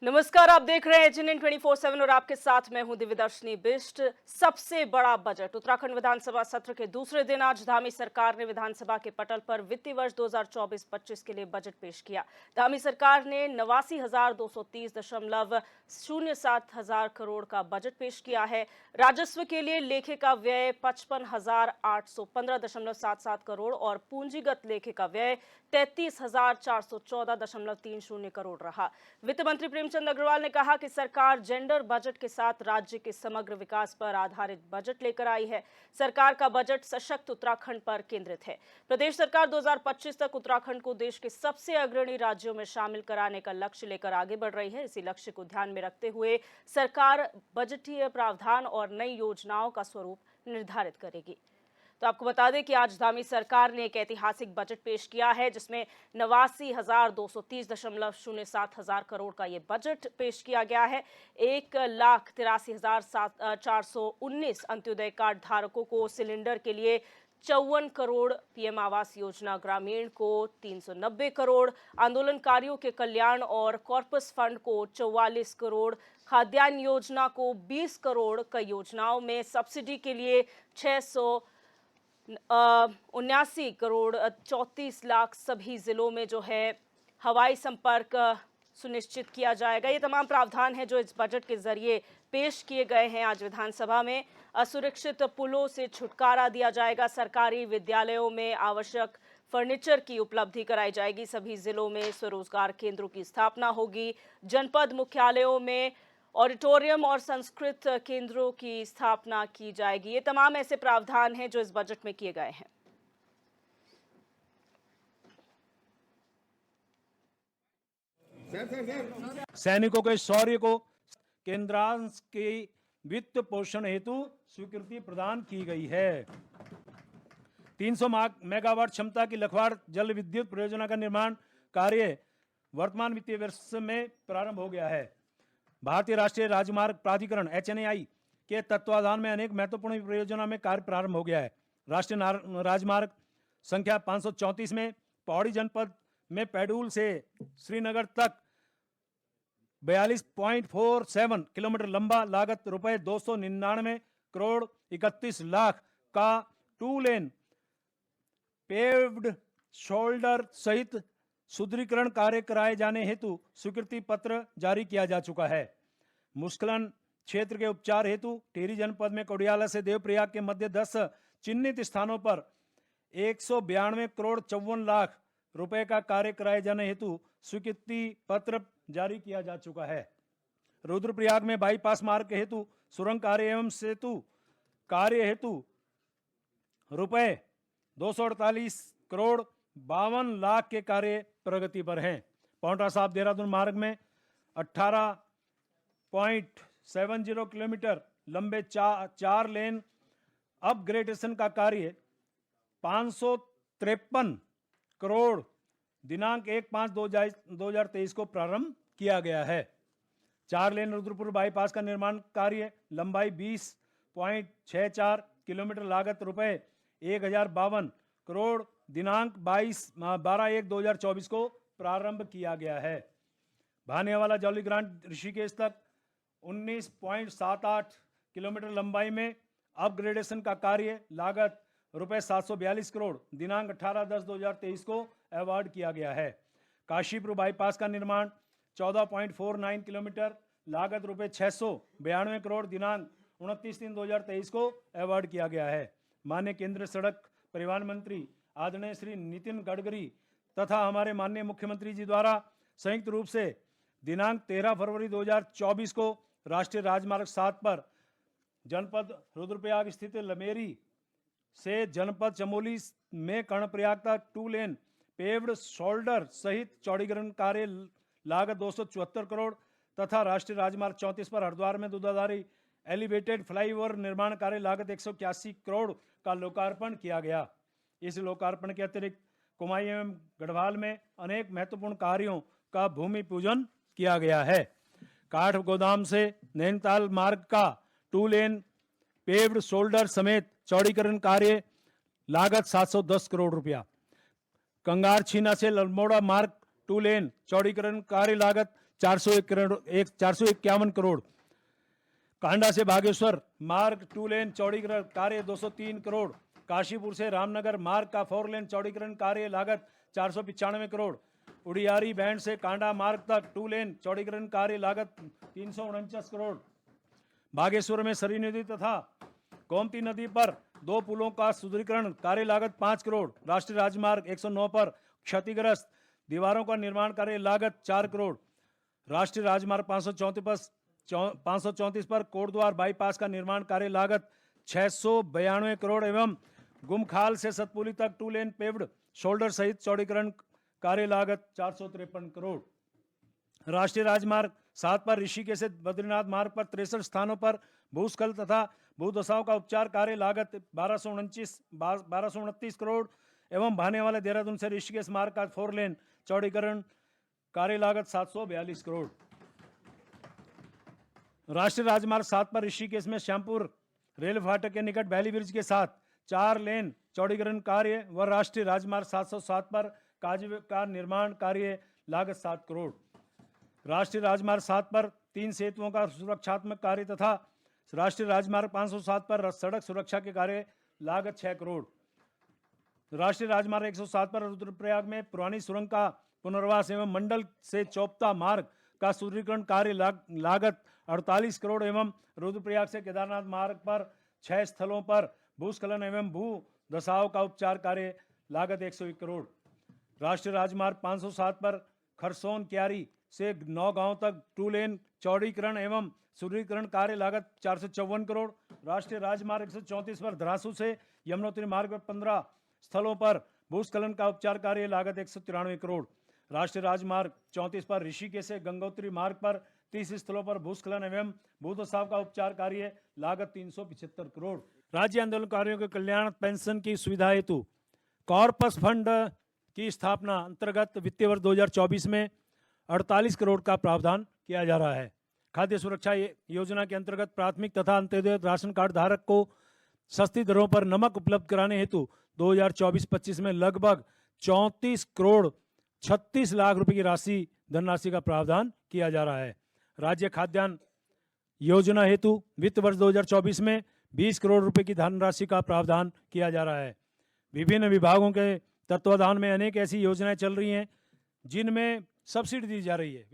नमस्कार, आप देख रहे हैं एचएनएन 24/7 और आपके साथ मैं हूं दिव्यदर्शनी बिष्ट। सबसे बड़ा बजट उत्तराखंड विधानसभा सत्र के दूसरे दिन आज धामी सरकार ने विधानसभा के पटल पर वित्तीय वर्ष 2024-25 के लिए बजट पेश किया। धामी सरकार ने 89,230.07 हजार करोड़ का बजट पेश किया है। राजस्व के लिए लेखे का व्यय 55,815.77 करोड़ और पूंजीगत लेखे का व्यय 33,414.30 करोड़ रहा। वित्त मंत्री प्रेमचंद अग्रवाल ने कहा कि सरकार जेंडर बजट के साथ राज्य के समग्र विकास पर आधारित बजट लेकर आई है। सरकार का बजट सशक्त उत्तराखंड पर केंद्रित है। प्रदेश सरकार 2025 तक उत्तराखंड को देश के सबसे अग्रणी राज्यों में शामिल कराने का लक्ष्य लेकर आगे बढ़ रही है। इसी लक्ष्य को ध्यान में रखते हुए सरकार बजटीय प्रावधान और नई योजनाओं का स्वरूप निर्धारित करेगी। तो आपको बता दें कि आज धामी सरकार ने एक ऐतिहासिक बजट पेश किया है, जिसमें 89,230.07 हजार करोड़ का ये बजट पेश किया गया है। 1,83,419 अंत्योदय कार्ड धारकों को सिलेंडर के लिए 54 करोड़, पीएम आवास योजना ग्रामीण को 390 करोड़, आंदोलनकारियों के कल्याण और कॉर्पस फंड को 44 करोड़, खाद्यान्न योजना को 20 करोड़, कई योजनाओं में सब्सिडी के लिए 679 करोड़ 34 लाख, सभी जिलों में जो है हवाई संपर्क सुनिश्चित किया जाएगा। ये तमाम प्रावधान हैं जो इस बजट के जरिए पेश किए गए हैं। आज विधानसभा में असुरक्षित पुलों से छुटकारा दिया जाएगा। सरकारी विद्यालयों में आवश्यक फर्नीचर की उपलब्धि कराई जाएगी। सभी जिलों में स्वरोजगार केंद्रों की स्थापना होगी। जनपद मुख्यालयों में ऑडिटोरियम और संस्कृत केंद्रों की स्थापना की जाएगी। ये तमाम ऐसे प्रावधान हैं जो इस बजट में किए गए हैं। सैनिकों के शौर्य को केंद्रांश के वित्त पोषण हेतु स्वीकृति प्रदान की गई है। 300 मेगावाट क्षमता की लखवाड़ जल विद्युत परियोजना का निर्माण कार्य वर्तमान वित्तीय वर्ष में प्रारंभ हो गया है। भारतीय राष्ट्रीय राजमार्ग प्राधिकरण (HNAI) के तत्वाधान में अनेक महत्वपूर्ण परियोजना में कार्य प्रारंभ हो गया है। राष्ट्रीय राजमार्ग संख्या 534 में पौड़ी जनपद में पैडूल से श्रीनगर तक 42.47 किलोमीटर लंबा, लागत रुपए 299 करोड़ 31 लाख का 2 लेन पेव्ड शोल्डर सहित सुदृढ़ीकरण कार्य कराए जाने हेतु स्वीकृति पत्र जारी किया जा चुका है। मुस्खलन क्षेत्र के उपचार हेतु टिहरी जनपद में कोडियाला से देवप्रयाग के मध्य 10 चिन्हित स्थानों पर 192 करोड़ 54 लाख रुपए का कार्य कराए जाने हेतु स्वीकृति पत्र जारी किया जा चुका है। रुद्रप्रयाग में बाईपास मार्ग हेतु सुरंग कार्य एवं सेतु कार्य हेतु रुपए 248 करोड़ 52 लाख के कार्य प्रगति पर हैं। पांवटा साहिब देहरादून मार्ग में 18.70 किलोमीटर लंबे 4 लेन अपग्रेडेशन का कार्य 553 करोड़ दिनांक 1/5/2023 को प्रारंभ किया गया है। 4 लेन रुद्रपुर बाईपास का निर्माण कार्य लंबाई 20.64 किलोमीटर, लागत रुपए 1052 करोड़ दिनांक 12/1/2024 को प्रारंभ किया गया है। भानेवाला जौलीग्रांट ऋषिकेश तक 19.78 किलोमीटर लंबाई में अपग्रेडेशन का कार्य, लागत रुपए 742 करोड़ दिनांक 18/10/2023 को अवार्ड किया गया है। काशीपुर बाईपास का निर्माण 14.49 किलोमीटर, लागत रुपए 692 करोड़ दिनांक 29/3/2023 को अवार्ड किया गया है। माननीय केंद्रीय सड़क परिवहन मंत्री आदरणीय श्री नितिन गडकरी तथा हमारे माननीय मुख्यमंत्री जी द्वारा संयुक्त रूप से दिनांक 13 फरवरी 2024 को राष्ट्रीय राजमार्ग 7 पर जनपद रुद्रप्रयाग स्थित लमेरी से जनपद चमोली में कर्णप्रयाग तक 2 लेन पेव्ड शोल्डर सहित चौड़ीकरण कार्य, लागत 274 करोड़ तथा राष्ट्रीय राजमार्ग 34 पर हरिद्वार में दूधाधारी एलिवेटेड फ्लाईओवर निर्माण कार्य, लागत 181 करोड़ का लोकार्पण किया गया। इस लोकार्पण के अतिरिक्त कुमाई एवं गढ़वाल में अनेक महत्वपूर्ण कार्यों का भूमि पूजन किया गया है। काठ गोदाम से नैनीताल मार्ग का 2 लेन पेव्ड शोल्डर समेत चौड़ीकरण कार्य, लागत 710 करोड़ रुपया। कंगार छीना से अल्मोड़ा मार्ग टू लेन चौड़ीकरण कार्य लागत 451 करोड़। कांडा से बागेश्वर मार्ग टू लेन चौड़ीकरण कार्य 203 करोड़। काशीपुर से रामनगर मार्ग का 4 लेन चौड़ीकरण कार्य लागत 495 करोड़। उड़ियारी बैंड से कांडा मार्ग तक टू लेन चौड़ीकरण कार्य लागत 349 करोड़। बागेश्वर में सरी नदी तथा गोमती नदी पर 2 पुलों का सुदृढ़ीकरण कार्य लागत 5 करोड़। राष्ट्रीय राजमार्ग 109 पर क्षतिग्रस्त दीवारों का निर्माण कार्य लागत 4 करोड़। राष्ट्रीय राजमार्ग 534 पर कोटद्वार बाईपास का निर्माण कार्य लागत 692 करोड़ एवं गुमखाल से सतपुली तक टू लेन पेव्ड शोल्डर सहित चौड़ीकरण कार्य लागत 453 करोड़। राष्ट्रीय राजमार्ग 7 पर ऋषिकेश से बद्रीनाथ मार्ग पर 63 स्थानों पर भूस्खलन तथा भूदशाओं का उपचार कार्य लागत 1229 करोड़ एवं भाने वाले देहरादून से ऋषिकेश मार्ग का 4 लेन चौड़ीकरण कार्य लागत 742 करोड़। राष्ट्रीय राजमार्ग 7 पर ऋषिकेश में श्यामपुर रेल फाटक के निकट वैली ब्रिज के साथ 4 लेन चौड़ीकरण कार्य व राष्ट्रीय राजमार्ग 707 पर काजवे का निर्माण कार्य लागत 7 करोड़। राष्ट्रीय राजमार्ग 7 पर 3 सेतुओं का सुरक्षात्मक कार्य तथा राष्ट्रीय राजमार्ग 507 पर सड़क सुरक्षा के कार्य लागत 6 करोड़। राष्ट्रीय राजमार्ग 107 पर रुद्रप्रयाग में पुरानी सुरंग का पुनर्वास एवं मंडल से चौपता मार्ग का सुदृढ़ीकरण कार्य लागत 48 करोड़ एवं रुद्रप्रयाग से केदारनाथ मार्ग पर 6 स्थलों पर भूस्खलन एवं भू दशाओं का उपचार कार्य लागत 101 करोड़। राष्ट्रीय राजमार्ग 507 पर खरसोन क्यारी से 9 गांव तक टू लेन चौड़ीकरण एवं सुदृढ़ीकरण कार्य लागत 454 करोड़। राष्ट्रीय राजमार्ग 134 पर धरासू से यमुनोत्री मार्ग पर 15 स्थलों पर भूस्खलन का उपचार कार्य लागत 193 करोड़। राष्ट्रीय राजमार्ग 34 पर ऋषिकेश से गंगोत्री मार्ग पर 30 स्थलों पर भूस्खलन एवं भूदशाव का उपचार कार्य लागत 375 करोड़। राज्य आंदोलनकारियों के कल्याण पेंशन की सुविधा हेतु कॉर्पस फंड की स्थापना अंतर्गत वित्तीय वर्ष 2024 में 48 करोड़ का प्रावधान किया जा रहा है। खाद्य सुरक्षा योजना के अंतर्गत प्राथमिक तथा अंत्योदय राशन कार्ड धारक को सस्ती दरों पर नमक उपलब्ध कराने हेतु 2024-25 में लगभग 34 करोड़ 36 लाख रुपए की धनराशि का प्रावधान किया जा रहा है। राज्य खाद्यान्न योजना हेतु वित्त वर्ष 2024 में 20 करोड़ रुपए की धनराशि का प्रावधान किया जा रहा है। विभिन्न विभागों के तत्वाधान में अनेक ऐसी योजनाएं चल रही हैं जिनमें सब्सिडी दी जा रही है।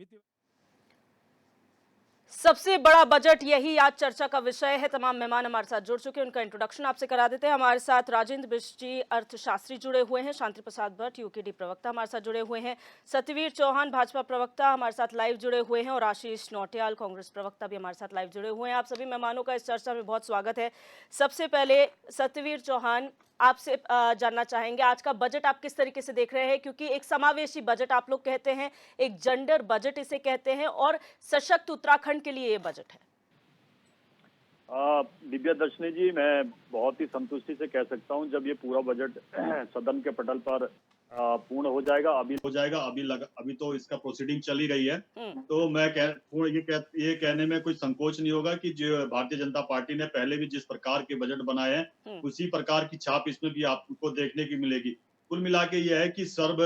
सबसे बड़ा बजट, यही आज चर्चा का विषय है। तमाम मेहमान हमारे साथ जुड़ चुके हैं, उनका इंट्रोडक्शन आपसे करा देते हैं। हमारे साथ राजेंद्र बिष्ट जी अर्थशास्त्री जुड़े हुए हैं, शांति प्रसाद भट्ट यूकेडी प्रवक्ता हमारे साथ जुड़े हुए हैं, सत्यवीर चौहान भाजपा प्रवक्ता हमारे साथ लाइव जुड़े हुए हैं और आशीष नौटियाल कांग्रेस प्रवक्ता भी हमारे साथ लाइव जुड़े हुए हैं। आप सभी मेहमानों का इस चर्चा में बहुत स्वागत है। सबसे पहले सत्यवीर चौहान, आपसे जानना चाहेंगे आज का बजट आप किस तरीके से देख रहे हैं, क्योंकि एक समावेशी बजट आप लोग कहते हैं, एक जेंडर बजट इसे कहते हैं और सशक्त उत्तराखंड के लिए ये बजट है। दिव्या दर्शनी जी, मैं बहुत ही संतुष्टि से कह सकता हूं जब ये पूरा बजट सदन के पटल पर पूर्ण हो जाएगा। अभी तो इसका प्रोसीडिंग चल ही रही है, तो मैं ये कहने में कोई संकोच नहीं होगा कि जो भारतीय जनता पार्टी ने पहले भी जिस प्रकार के बजट बनाए हैं उसी प्रकार की छाप इसमें भी आपको देखने की मिलेगी। कुल मिला के यह है कि सर्व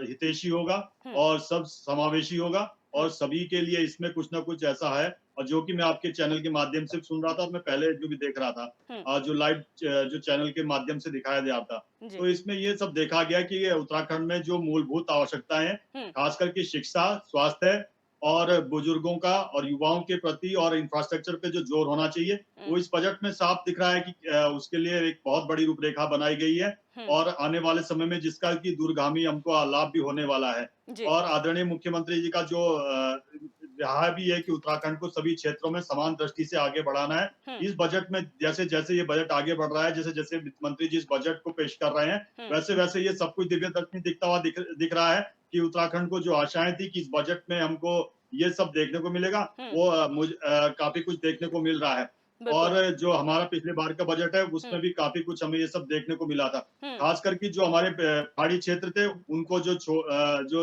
हितैषी होगा और सब समावेशी होगा और सभी के लिए इसमें कुछ ना कुछ ऐसा है, और जो कि मैं आपके चैनल के माध्यम से सुन रहा था और मैं पहले जो भी देख रहा था जो लाइव जो चैनल के माध्यम से दिखाया जा रहा था, तो इसमें ये सब देखा गया कि उत्तराखंड में जो मूलभूत आवश्यकताएं हैं, खास करके शिक्षा, स्वास्थ्य और बुजुर्गों का और युवाओं के प्रति और इंफ्रास्ट्रक्चर पे जो जोर होना चाहिए, वो इस बजट में साफ दिख रहा है कि उसके लिए एक बहुत बड़ी रूपरेखा बनाई गई है और आने वाले समय में जिसका की दूरगामी हमको लाभ भी होने वाला है। और आदरणीय मुख्यमंत्री जी का जो रहा भी है कि उत्तराखंड को सभी क्षेत्रों में समान दृष्टि से आगे बढ़ाना है। इस बजट में जैसे जैसे ये बजट आगे बढ़ रहा है, जैसे जैसे वित्त मंत्री जी इस बजट को पेश कर रहे हैं, वैसे वैसे ये सब कुछ दिव्य दर्शनी दिखता हुआ दिख रहा है कि उत्तराखंड को जो आशाएं थी कि इस बजट में हमको ये सब देखने को मिलेगा, वो काफी कुछ देखने को मिल रहा है। और जो हमारा पिछले बार का बजट है उसमें भी काफी कुछ हमें ये सब देखने को मिला था। खास करके जो हमारे पहाड़ी क्षेत्र थे उनको जो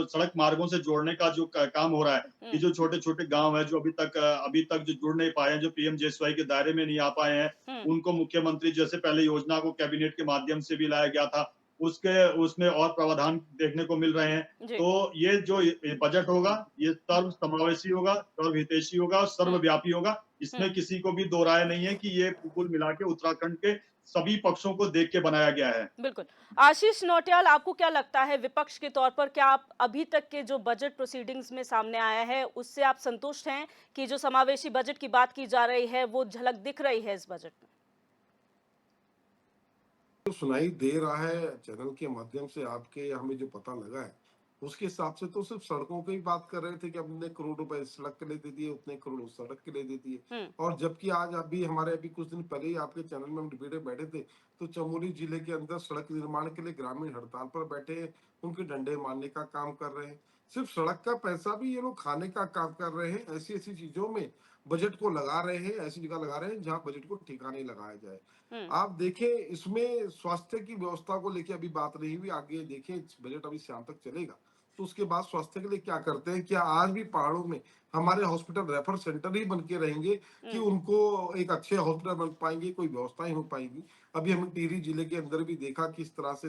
सड़क मार्गों से जोड़ने का जो काम हो रहा है, कि जो छोटे छोटे गांव है जो अभी तक जो जुड़ नहीं पाए हैं, जो पीएमजीएसवाई के दायरे में नहीं आ पाए हैं, उनको मुख्यमंत्री जैसे पहले योजना को कैबिनेट के माध्यम से भी लाया गया था, उसमें और प्रावधान देखने को मिल रहे हैं। जी। तो ये जो ये बजट होगा, ये सर्व समावेशी होगा, सर्वहितैषी होगा और सर्वव्यापी होगा। इसमें हुँ। किसी को भी दो राय नहीं है कि ये कुल मिला के उत्तराखंड के सभी पक्षों को देख के बनाया गया है। बिल्कुल। आशीष नौटियाल, आपको क्या लगता है विपक्ष के तौर पर, क्या आप अभी तक के जो बजट प्रोसीडिंग्स में सामने आया है, उससे आप संतुष्ट हैं कि जो समावेशी बजट की बात की जा रही है, वो झलक दिख रही है इस बजट में? जो सुनाई दे रहा है चैनल के माध्यम से आपके हमें जो पता लगा है उसके हिसाब से तो सिर्फ सड़कों की बात कर रहे थे कि हमने करोड़ रुपए सड़क के लिए दे दिए, उतने करोड़ सड़क के लिए दे दिए। हुँ। और जबकि आज अभी कुछ दिन पहले ही आपके चैनल में हम डिबेट में बैठे थे तो चमोली जिले के अंदर सड़क निर्माण के लिए ग्रामीण हड़ताल पर बैठे हैं, उनके डंडे मारने का काम कर रहे हैं। सिर्फ सड़क का पैसा भी ये लोग खाने का काम कर रहे हैं। ऐसी ऐसी चीजों में बजट को लगा रहे हैं, ऐसी जगह लगा रहे हैं जहाँ बजट को ठिकाने लगाया जाए। हुँ। आप देखें इसमें स्वास्थ्य की व्यवस्था को लेकर अभी बात नहीं हुई, आगे देखें बजट अभी शाम तक चलेगा तो उसके बाद स्वास्थ्य के लिए क्या करते हैं। क्या आज भी पहाड़ों में हमारे हॉस्पिटल रेफर सेंटर ही बन के रहेंगे कि उनको एक अच्छे हॉस्पिटल बन पाएंगे, कोई व्यवस्थाएं हो पाएंगी। अभी हमने टिहरी जिले के अंदर भी देखा किस तरह से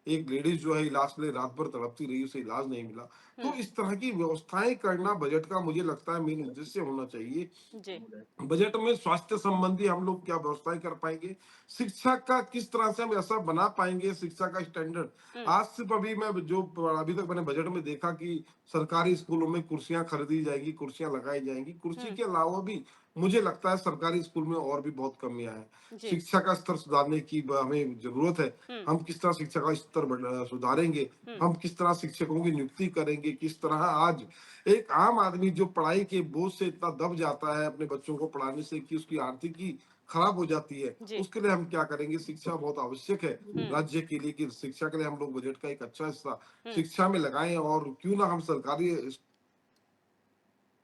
एक लेडीज जो है इलाज के लिए रात भर तड़पती रही, उसे इलाज नहीं मिला। तो इस तरह की व्यवस्थाएं करना बजट का मुझे लगता है मेन उद्देश्य होना चाहिए। जी। बजट में स्वास्थ्य संबंधी हम लोग क्या व्यवस्थाएं कर पाएंगे, शिक्षा का किस तरह से हम ऐसा बना पाएंगे, शिक्षा का स्टैंडर्ड। आज सिर्फ अभी मैं जो अभी तक मैंने बजट में देखा कि सरकारी स्कूलों में कुर्सियां खरीदी जाएगी, कुर्सियां लगाई जाएंगी। कुर्सी के अलावा भी मुझे लगता है सरकारी स्कूल में और भी बहुत कमियां हैं। जी। शिक्षा का स्तर सुधारने की हमें जरूरत है। हम किस तरह शिक्षा का स्तर सुधारेंगे, हम किस तरह शिक्षकों की नियुक्ति करेंगे, किस तरह आज एक आम आदमी जो पढ़ाई के बोझ से इतना दब जाता है अपने बच्चों को पढ़ाने से कि उसकी आर्थिकी खराब हो जाती है, जी। उसके लिए हम क्या करेंगे। शिक्षा बहुत आवश्यक है राज्य के लिए कि शिक्षा के लिए हम लोग बजट का एक अच्छा हिस्सा शिक्षा में लगाएं और क्यों ना हम सरकारी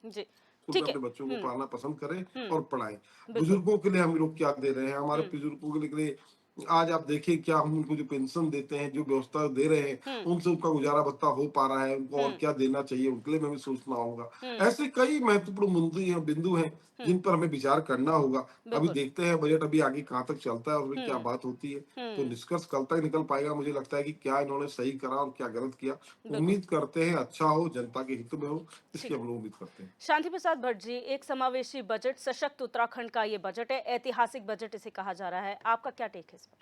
जी। स्कूल में ठीक है। अपने बच्चों को पढ़ाना पसंद करें और पढ़ाएं। बिल्कुल। बुजुर्गों के लिए हम लोग क्या दे रहे हैं, हमारे बुजुर्गों के लिए आज आप देखिए क्या हम उनको जो पेंशन देते हैं, जो व्यवस्था दे रहे हैं, उनसे उनका गुजारा भत्ता हो पा रहा है, उनको और क्या देना चाहिए, उनके लिए हमें सोचना होगा। ऐसे कई महत्वपूर्ण मुद्दे हैं, बिंदु हैं जिन पर हमें विचार करना होगा। अभी बिल्कुल। देखते हैं बजट अभी आगे कहाँ तक चलता है और उसमें क्या बात होती है। तो निष्कर्ष कल तक निकल पाएगा। मुझे लगता है कि क्या इन्होंने सही करा और क्या गलत किया। उम्मीद करते हैं अच्छा हो, जनता के हित में हो, इसकी हम लोग उम्मीद करते हैं। शांति प्रसाद भट्ट जी, एक समावेशी बजट, सशक्त उत्तराखंड का ये बजट है, ऐतिहासिक बजट इसे कहा जा रहा है, आपका क्या टेक है इस पर?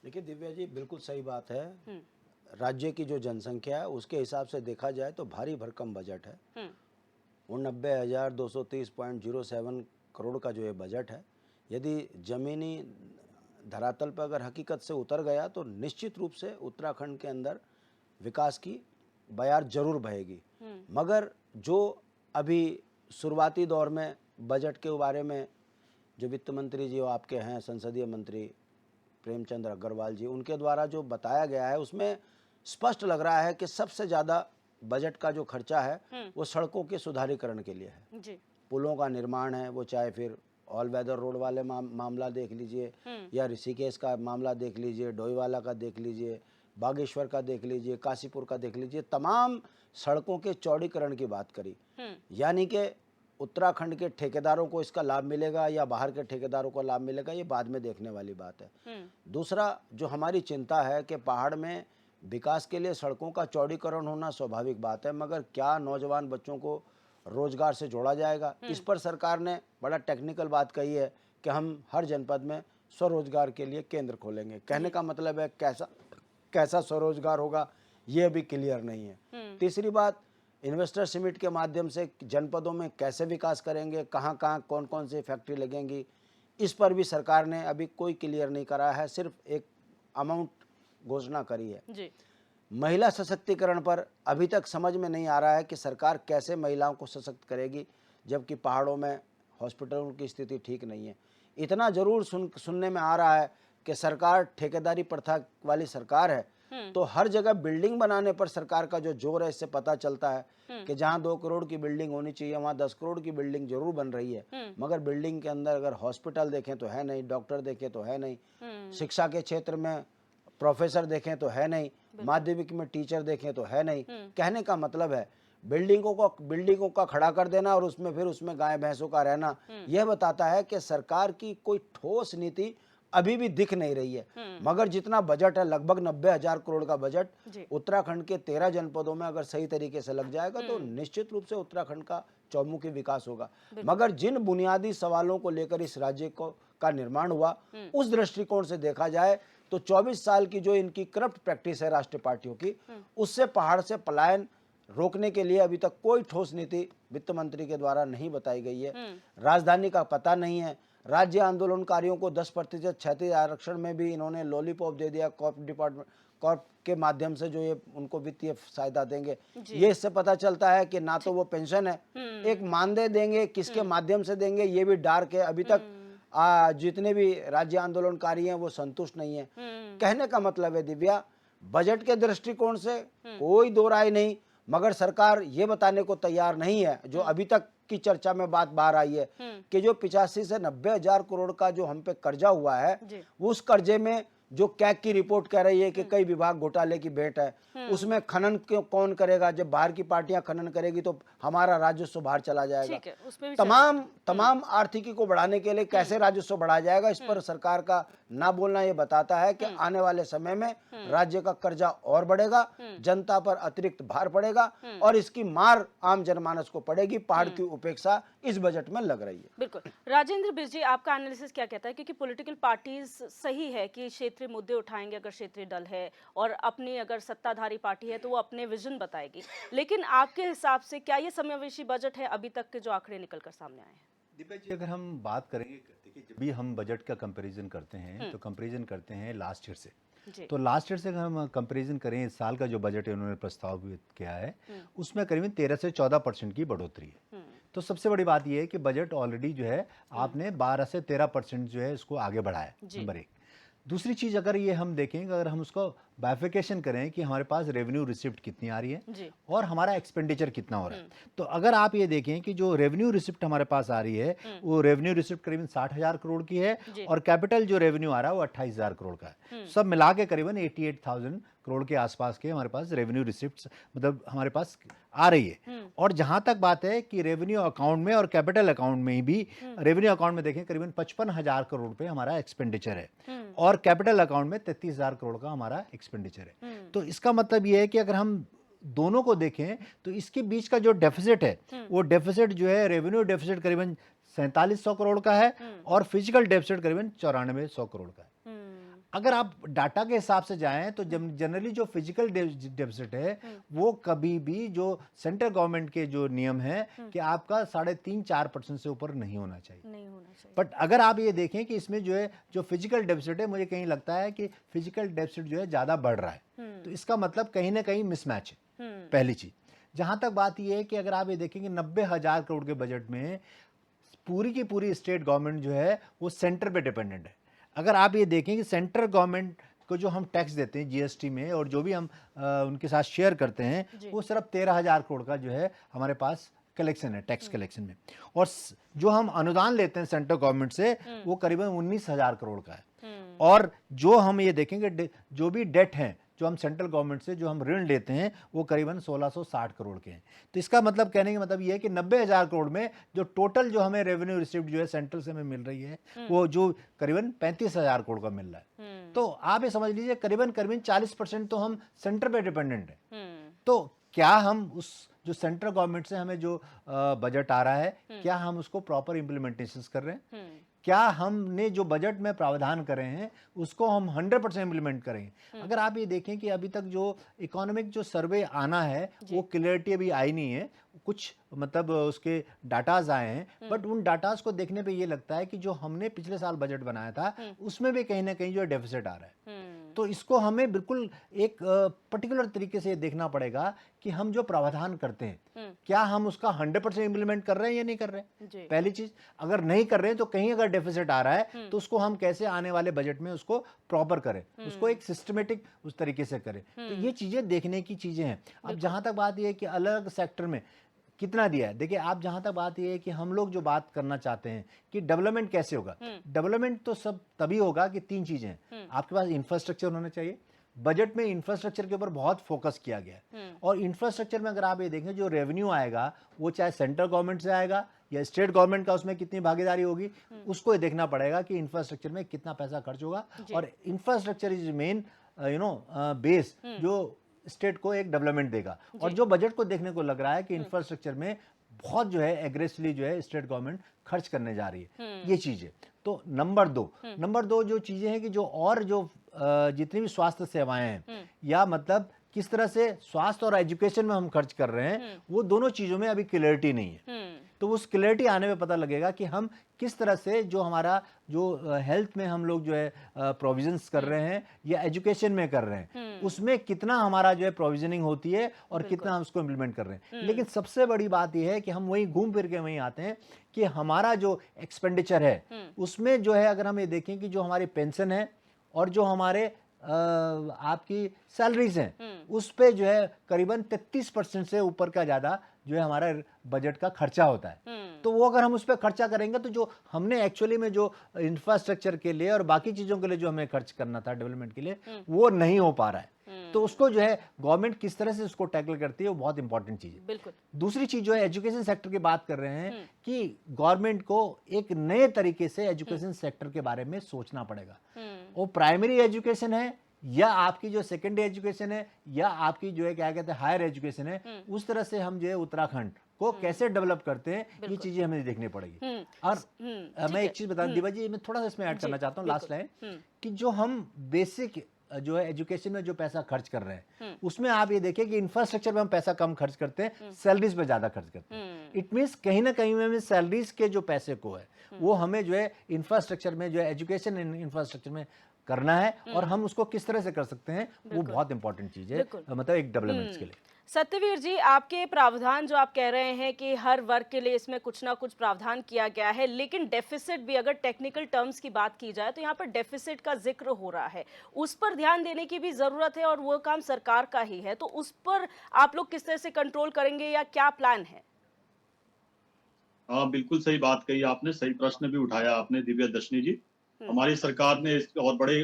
देखिए दिव्या जी, बिल्कुल सही बात है। राज्य की जो जनसंख्या है उसके हिसाब से देखा जाए तो भारी भरकम बजट है। 89,230.07 करोड़ का जो ये बजट है, यदि जमीनी धरातल पर अगर हकीकत से उतर गया तो निश्चित रूप से उत्तराखंड के अंदर विकास की बयार जरूर बहेगी। मगर जो अभी शुरुआती दौर में बजट के बारे में जो वित्त मंत्री जी आपके हैं, संसदीय मंत्री प्रेमचंद अग्रवाल जी, उनके द्वारा जो बताया गया है उसमें स्पष्ट लग रहा है कि सबसे ज़्यादा बजट का जो खर्चा है वो सड़कों के सुधारीकरण के लिए है। जी। पुलों का निर्माण है, वो चाहे फिर ऑल वेदर रोड वाले मामला देख लीजिए या ऋषिकेश का मामला देख लीजिए, डोईवाला का देख लीजिए, बागेश्वर का देख लीजिए, काशीपुर का देख लीजिए, तमाम सड़कों के चौड़ीकरण की बात करी। यानी कि उत्तराखंड के ठेकेदारों को इसका लाभ मिलेगा या बाहर के ठेकेदारों को लाभ मिलेगा, ये बाद में देखने वाली बात है। दूसरा जो हमारी चिंता है कि पहाड़ में विकास के लिए सड़कों का चौड़ीकरण होना स्वाभाविक बात है, मगर क्या नौजवान बच्चों को रोजगार से जोड़ा जाएगा? इस पर सरकार ने बड़ा टेक्निकल बात कही है कि हम हर जनपद में स्वरोजगार के लिए केंद्र खोलेंगे। कहने का मतलब है कैसा स्वरोजगार होगा ये अभी क्लियर नहीं है। तीसरी बात, इन्वेस्टर समिट के माध्यम से जनपदों में कैसे विकास करेंगे, कहाँ कहाँ कौन कौन सी फैक्ट्री लगेंगी, इस पर भी सरकार ने अभी कोई क्लियर नहीं करा है, सिर्फ एक अमाउंट घोषणा करी है। जी। महिला सशक्तिकरण पर अभी तक समझ में नहीं आ रहा है कि सरकार कैसे महिलाओं को सशक्त करेगी, जबकि पहाड़ों में हॉस्पिटलों की स्थिति ठीक नहीं है। इतना जरूर सुनने में आ रहा है कि सरकार ठेकेदारी प्रथा वाली सरकार है, तो हर जगह बिल्डिंग बनाने पर सरकार का जो जोर है इससे पता चलता है कि जहां 2 करोड़ की बिल्डिंग होनी चाहिए वहां 10 करोड़ की बिल्डिंग जरूर बन रही है, मगर बिल्डिंग के अंदर अगर हॉस्पिटल देखें तो है नहीं, डॉक्टर देखें तो है नहीं, शिक्षा के क्षेत्र में प्रोफेसर देखें तो है नहीं, माध्यमिक में टीचर देखें तो है नहीं। कहने का मतलब है बिल्डिंगों का खड़ा कर देना और उसमें गाय भैंसों का रहना, यह बताता है कि सरकार की कोई ठोस नीति अभी भी दिख नहीं रही है। मगर जितना बजट है, लगभग 90,000 करोड़ का बजट जी। उत्तराखंड के 13 जनपदों में अगर सही तरीके से लग जाएगा तो निश्चित रूप से उत्तराखंड का चौमुखी विकास होगा। मगर जिन बुनियादी सवालों को लेकर इस राज्य को का निर्माण हुआ, उस दृष्टिकोण से देखा जाए तो 24 साल की जो इनकी करप्ट प्रैक्टिस है राष्ट्रीय पार्टियों की, उससे पहाड़ से पलायन रोकने के लिए अभी तक कोई ठोस नीति वित्त मंत्री के द्वारा नहीं बताई गई है। राजधानी का पता नहीं है। राज्य आंदोलनकारियों को 10% क्षैतिज आरक्षण में भी इन्होंने लॉलीपॉप दे दिया। कॉर्प के माध्यम से जो ये उनको वित्तीय सहायता देंगे, ये इससे पता चलता है कि ना तो वो पेंशन है, एक मानदेय देंगे, किसके माध्यम से देंगे ये भी डार्क है। अभी तक जितने भी राज्य आंदोलनकारी हैं वो संतुष्ट नहीं है। कहने का मतलब है दिव्या, बजट के दृष्टिकोण से कोई दो राय नहीं, मगर सरकार ये बताने को तैयार नहीं है, जो अभी तक की चर्चा में बात बाहर आई है कि जो 85 से 90,000 करोड़ का जो हम पे कर्जा हुआ है, उस कर्जे में जो कैग की रिपोर्ट कह रही है कि कई विभाग घोटाले की भेंट है, उसमें खनन कौन करेगा? जब बाहर की पार्टियां खनन करेगी तो हमारा राजस्व बाहर चला जाएगा। उसमें भी तमाम आर्थिकी को बढ़ाने के लिए कैसे राजस्व बढ़ाया जाएगा, इस पर सरकार का ना बोलना ये बताता है कि आने वाले समय में राज्य का कर्जा और बढ़ेगा, जनता पर अतिरिक्त भार पड़ेगा और इसकी मार आम जनमानस को पड़ेगी। पहाड़ की उपेक्षा इस बजट में लग रही है। बिल्कुल। राजेंद्र बिरजी, आपका एनालिसिस क्या कहता है? क्योंकि पॉलिटिकल पार्टीज सही है कि क्षेत्रीय मुद्दे उठाएंगे अगर क्षेत्रीय दल है, और अपनी अगर सत्ताधारी पार्टी है तो वो अपने विजन बताएगी, लेकिन आपके हिसाब से क्या ये समावेशी बजट है अभी तक के जो आंकड़े निकल कर सामने आए हैं? दिव्या जी, अगर हम बात करेंगे, देखिए जब भी हम बजट का कंपैरिजन करते हैं तो कंपैरिजन करते हैं लास्ट ईयर से। तो लास्ट ईयर से अगर हम कंपैरिजन करें, इस साल का जो बजट है उन्होंने प्रस्तावित किया है उसमें करीबन 13 से 14% की बढ़ोतरी है। तो सबसे बड़ी बात यह है कि बजट ऑलरेडी जो है आपने 12 से 13% जो है इसको आगे बढ़ाया, नंबर 1। दूसरी चीज़ अगर ये हम देखें, अगर हम उसको बाइफिकेशन करें कि हमारे पास रेवेन्यू रिसिप्ट कितनी आ रही है और हमारा एक्सपेंडिचर कितना हो रहा है, तो अगर आप ये देखें कि जो रेवेन्यू रिसिप्ट हमारे पास आ रही है वो रेवेन्यू रिसिप्ट करीबन 60,000 करोड़ की है और कैपिटल जो रेवेन्यू आ रहा है वो 28,000 करोड़ का है। सब मिला के करीबन 88,000 करोड़ के आसपास के हमारे पास रेवेन्यू रिसिप्ट मतलब हमारे पास आ रही है। और जहां तक बात है कि रेवेन्यू अकाउंट में और कैपिटल अकाउंट में भी, रेवेन्यू अकाउंट में देखें करीबन 55,000 करोड़ रुपए हमारा एक्सपेंडिचर है और कैपिटल अकाउंट में 33,000 करोड़ का हमारा एक्सपेंडिचर है। तो इसका मतलब ये है कि अगर हम दोनों को देखें तो इसके बीच का जो डेफिसिट है वो डेफिसिट जो है, रेवेन्यू डेफिसिट करीबन 4700 करोड़ का है और फिजिकल डेफिसिट करीबन 9400 करोड़ का है। अगर आप डाटा के हिसाब से जाएं तो जनरली जो फिजिकल डेफिसिट है वो कभी भी जो सेंट्रल गवर्नमेंट के जो नियम है कि आपका 3.5-4% से ऊपर नहीं होना चाहिए। बट अगर आप ये देखें कि इसमें जो है जो फिजिकल डेफिसिट है, मुझे कहीं लगता है कि फिजिकल डेफिसिट जो है ज्यादा बढ़ रहा है। तो इसका मतलब कहीं ना कहीं मिसमैच है, पहली चीज। जहां तक बात यह है कि अगर आप ये देखेंगे 90,000 करोड़ के बजट में पूरी की पूरी स्टेट गवर्नमेंट जो है वो सेंटर पे डिपेंडेंट है। अगर आप ये देखें कि सेंट्रल गवर्नमेंट को जो हम टैक्स देते हैं जीएसटी में और जो भी हम उनके साथ शेयर करते हैं वो सिर्फ 13,000 करोड़ का जो है हमारे पास कलेक्शन है, टैक्स कलेक्शन में। और जो हम अनुदान लेते हैं सेंट्रल गवर्नमेंट से वो करीबन 19,000 करोड़ का है। और जो हम ये देखेंगे जो भी डेट है जो हम सेंट्रल गवर्नमेंट से जो हम ऋण लेते हैं वो करीबन 1660 करोड़ के हैं। तो इसका मतलब कहने का मतलब ये है कि 90,000 करोड़ में जो टोटल जो हमें रेवेन्यू रिसिप्ट जो है सेंट्रल से हमें मिल रही है वो जो करीबन 35,000 करोड़ का मिल रहा है। तो आप ये समझ लीजिए करीबन 40% तो हम सेंटर पे डिपेंडेंट है। तो क्या हम उस जो सेंट्रल गवर्नमेंट से हमें जो बजट आ रहा है क्या हम उसको प्रॉपर इम्प्लीमेंटेशन कर रहे हैं? क्या हमने जो बजट में प्रावधान करे हैं उसको हम 100% इम्प्लीमेंट करेंगे? अगर आप ये देखें कि अभी तक जो इकोनॉमिक जो सर्वे आना है वो क्लियरिटी अभी आई नहीं है, कुछ मतलब उसके डाटाज आए हैं, बट उन डाटाज को देखने पे ये लगता है कि जो हमने पिछले साल बजट बनाया था उसमें भी कहीं ना कहीं जो डेफिसिट आ रहा है। तो इसको हमें बिल्कुल एक पर्टिकुलर तरीके से देखना पड़ेगा कि हम जो प्रावधान करते हैं क्या हम उसका 100% इम्प्लीमेंट कर रहे हैं या नहीं कर रहे हैं। पहली चीज, अगर नहीं कर रहे हैं तो कहीं अगर डेफिसिट आ रहा है तो उसको हम कैसे आने वाले बजट में उसको प्रॉपर करें, उसको एक सिस्टमेटिक उस तरीके से करें। तो ये चीजें देखने की चीजें हैं। अब जहां तक बात यह है कि अलग सेक्टर में कितना दिया है, देखिए आप जहां तक बात यह है कि हम लोग जो बात करना चाहते हैं कि डेवलपमेंट कैसे होगा, डेवलपमेंट तो सब तभी होगा कि 3 चीजें हैं। आपके पास इंफ्रास्ट्रक्चर होना चाहिए। बजट में इंफ्रास्ट्रक्चर के ऊपर बहुत फोकस किया गया है और इंफ्रास्ट्रक्चर में अगर आप ये देखें जो रेवेन्यू आएगा वो चाहे सेंट्रल गवर्नमेंट से आएगा या स्टेट गवर्नमेंट का उसमें कितनी भागीदारी होगी, उसको ये देखना पड़ेगा कि इंफ्रास्ट्रक्चर में कितना पैसा खर्च होगा। और इंफ्रास्ट्रक्चर इज मेन बेस जो स्टेट को एक डेवलपमेंट देगा। और जो बजट को देखने को लग रहा है कि इंफ्रास्ट्रक्चर में बहुत जो है एग्रेसिवली जो है स्टेट गवर्नमेंट खर्च करने जा रही है, ये चीजें। तो नंबर दो जो चीजें हैं कि जो और जो जितनी भी स्वास्थ्य सेवाएं हैं या मतलब किस तरह से स्वास्थ्य और एजुकेशन में हम खर्च कर रहे हैं, वो दोनों चीजों में अभी क्लियरिटी नहीं है। तो उस क्लियरिटी आने में पता लगेगा कि हम किस तरह से जो हमारा जो हेल्थ में हम लोग जो है प्रोविजंस कर रहे हैं या एजुकेशन में कर रहे हैं, उसमें कितना हमारा जो है प्रोविजनिंग होती है और कितना हम उसको इम्प्लीमेंट कर रहे हैं। लेकिन सबसे बड़ी बात यह है कि हम वही घूम फिर के वहीं आते हैं कि हमारा जो एक्सपेंडिचर है उसमें जो है, अगर हम ये देखें कि जो हमारी पेंशन है और जो हमारे आपकी सैलरीज हैं, उस पे जो है करीबन 33% से ऊपर का ज्यादा जो है हमारा बजट का खर्चा होता है। तो वो अगर हम उस पर खर्चा करेंगे तो जो हमने एक्चुअली में जो इंफ्रास्ट्रक्चर के लिए और बाकी चीजों के लिए जो हमें खर्च करना था डेवलपमेंट के लिए, वो नहीं हो पा रहा है। तो उसको जो है गवर्नमेंट किस तरह से उसको टैकल करती है, वो बहुत इंपॉर्टेंट चीज है। बिल्कुल। दूसरी चीज जो है एजुकेशन सेक्टर की बात कर रहे हैं कि गवर्नमेंट को एक नए तरीके से एजुकेशन सेक्टर के बारे में सोचना पड़ेगा। वो प्राइमरी एजुकेशन है या आपकी जो सेकेंडरी एजुकेशन है या आपकी जो है क्या कहते हैं हायर एजुकेशन है, उस तरह से हम जो है उत्तराखंड को कैसे डेवलप करते हैं, ये चीजें हमें देखनी पड़ेगी। और मैं एक चीज बता दीवा जी, मैं थोड़ा सा इसमें ऐड करना चाहता हूँ, लास्ट लाइन, कि जो हम बेसिक जो है एजुकेशन में जो पैसा खर्च कर रहे हैं, उसमें आप ये देखिए कि इंफ्रास्ट्रक्चर में हम पैसा कम खर्च करते हैं, सैलरीज पे ज्यादा खर्च करते हैं। इट मींस कहीं ना कहीं में सैलरीज के जो पैसे को है वो हमें जो है इंफ्रास्ट्रक्चर में जो है एजुकेशन इंफ्रास्ट्रक्चर में करना है, और हम उसको किस तरह से कर सकते हैं, वो बहुत इंपॉर्टेंट चीज है, मतलब एक डेवलपमेंट के लिए। सत्यवीर जी, आपके प्रावधान जो आप कह रहे हैं कि हर वर्ग के लिए इसमें कुछ ना कुछ प्रावधान किया गया है, लेकिन डेफिसिट भी, अगर टेक्निकल टर्म्स की बात की जाए तो यहाँ पर डेफिसिट का जिक्र हो रहा है, उस पर ध्यान देने की भी जरूरत है और वो काम सरकार का ही है। तो उस पर आप लोग किस तरह से कंट्रोल करेंगे या क्या प्लान है? हाँ, बिल्कुल सही बात कही आपने, सही प्रश्न भी उठाया आपने दिव्या दर्शनी जी। हमारी सरकार ने इस और बड़े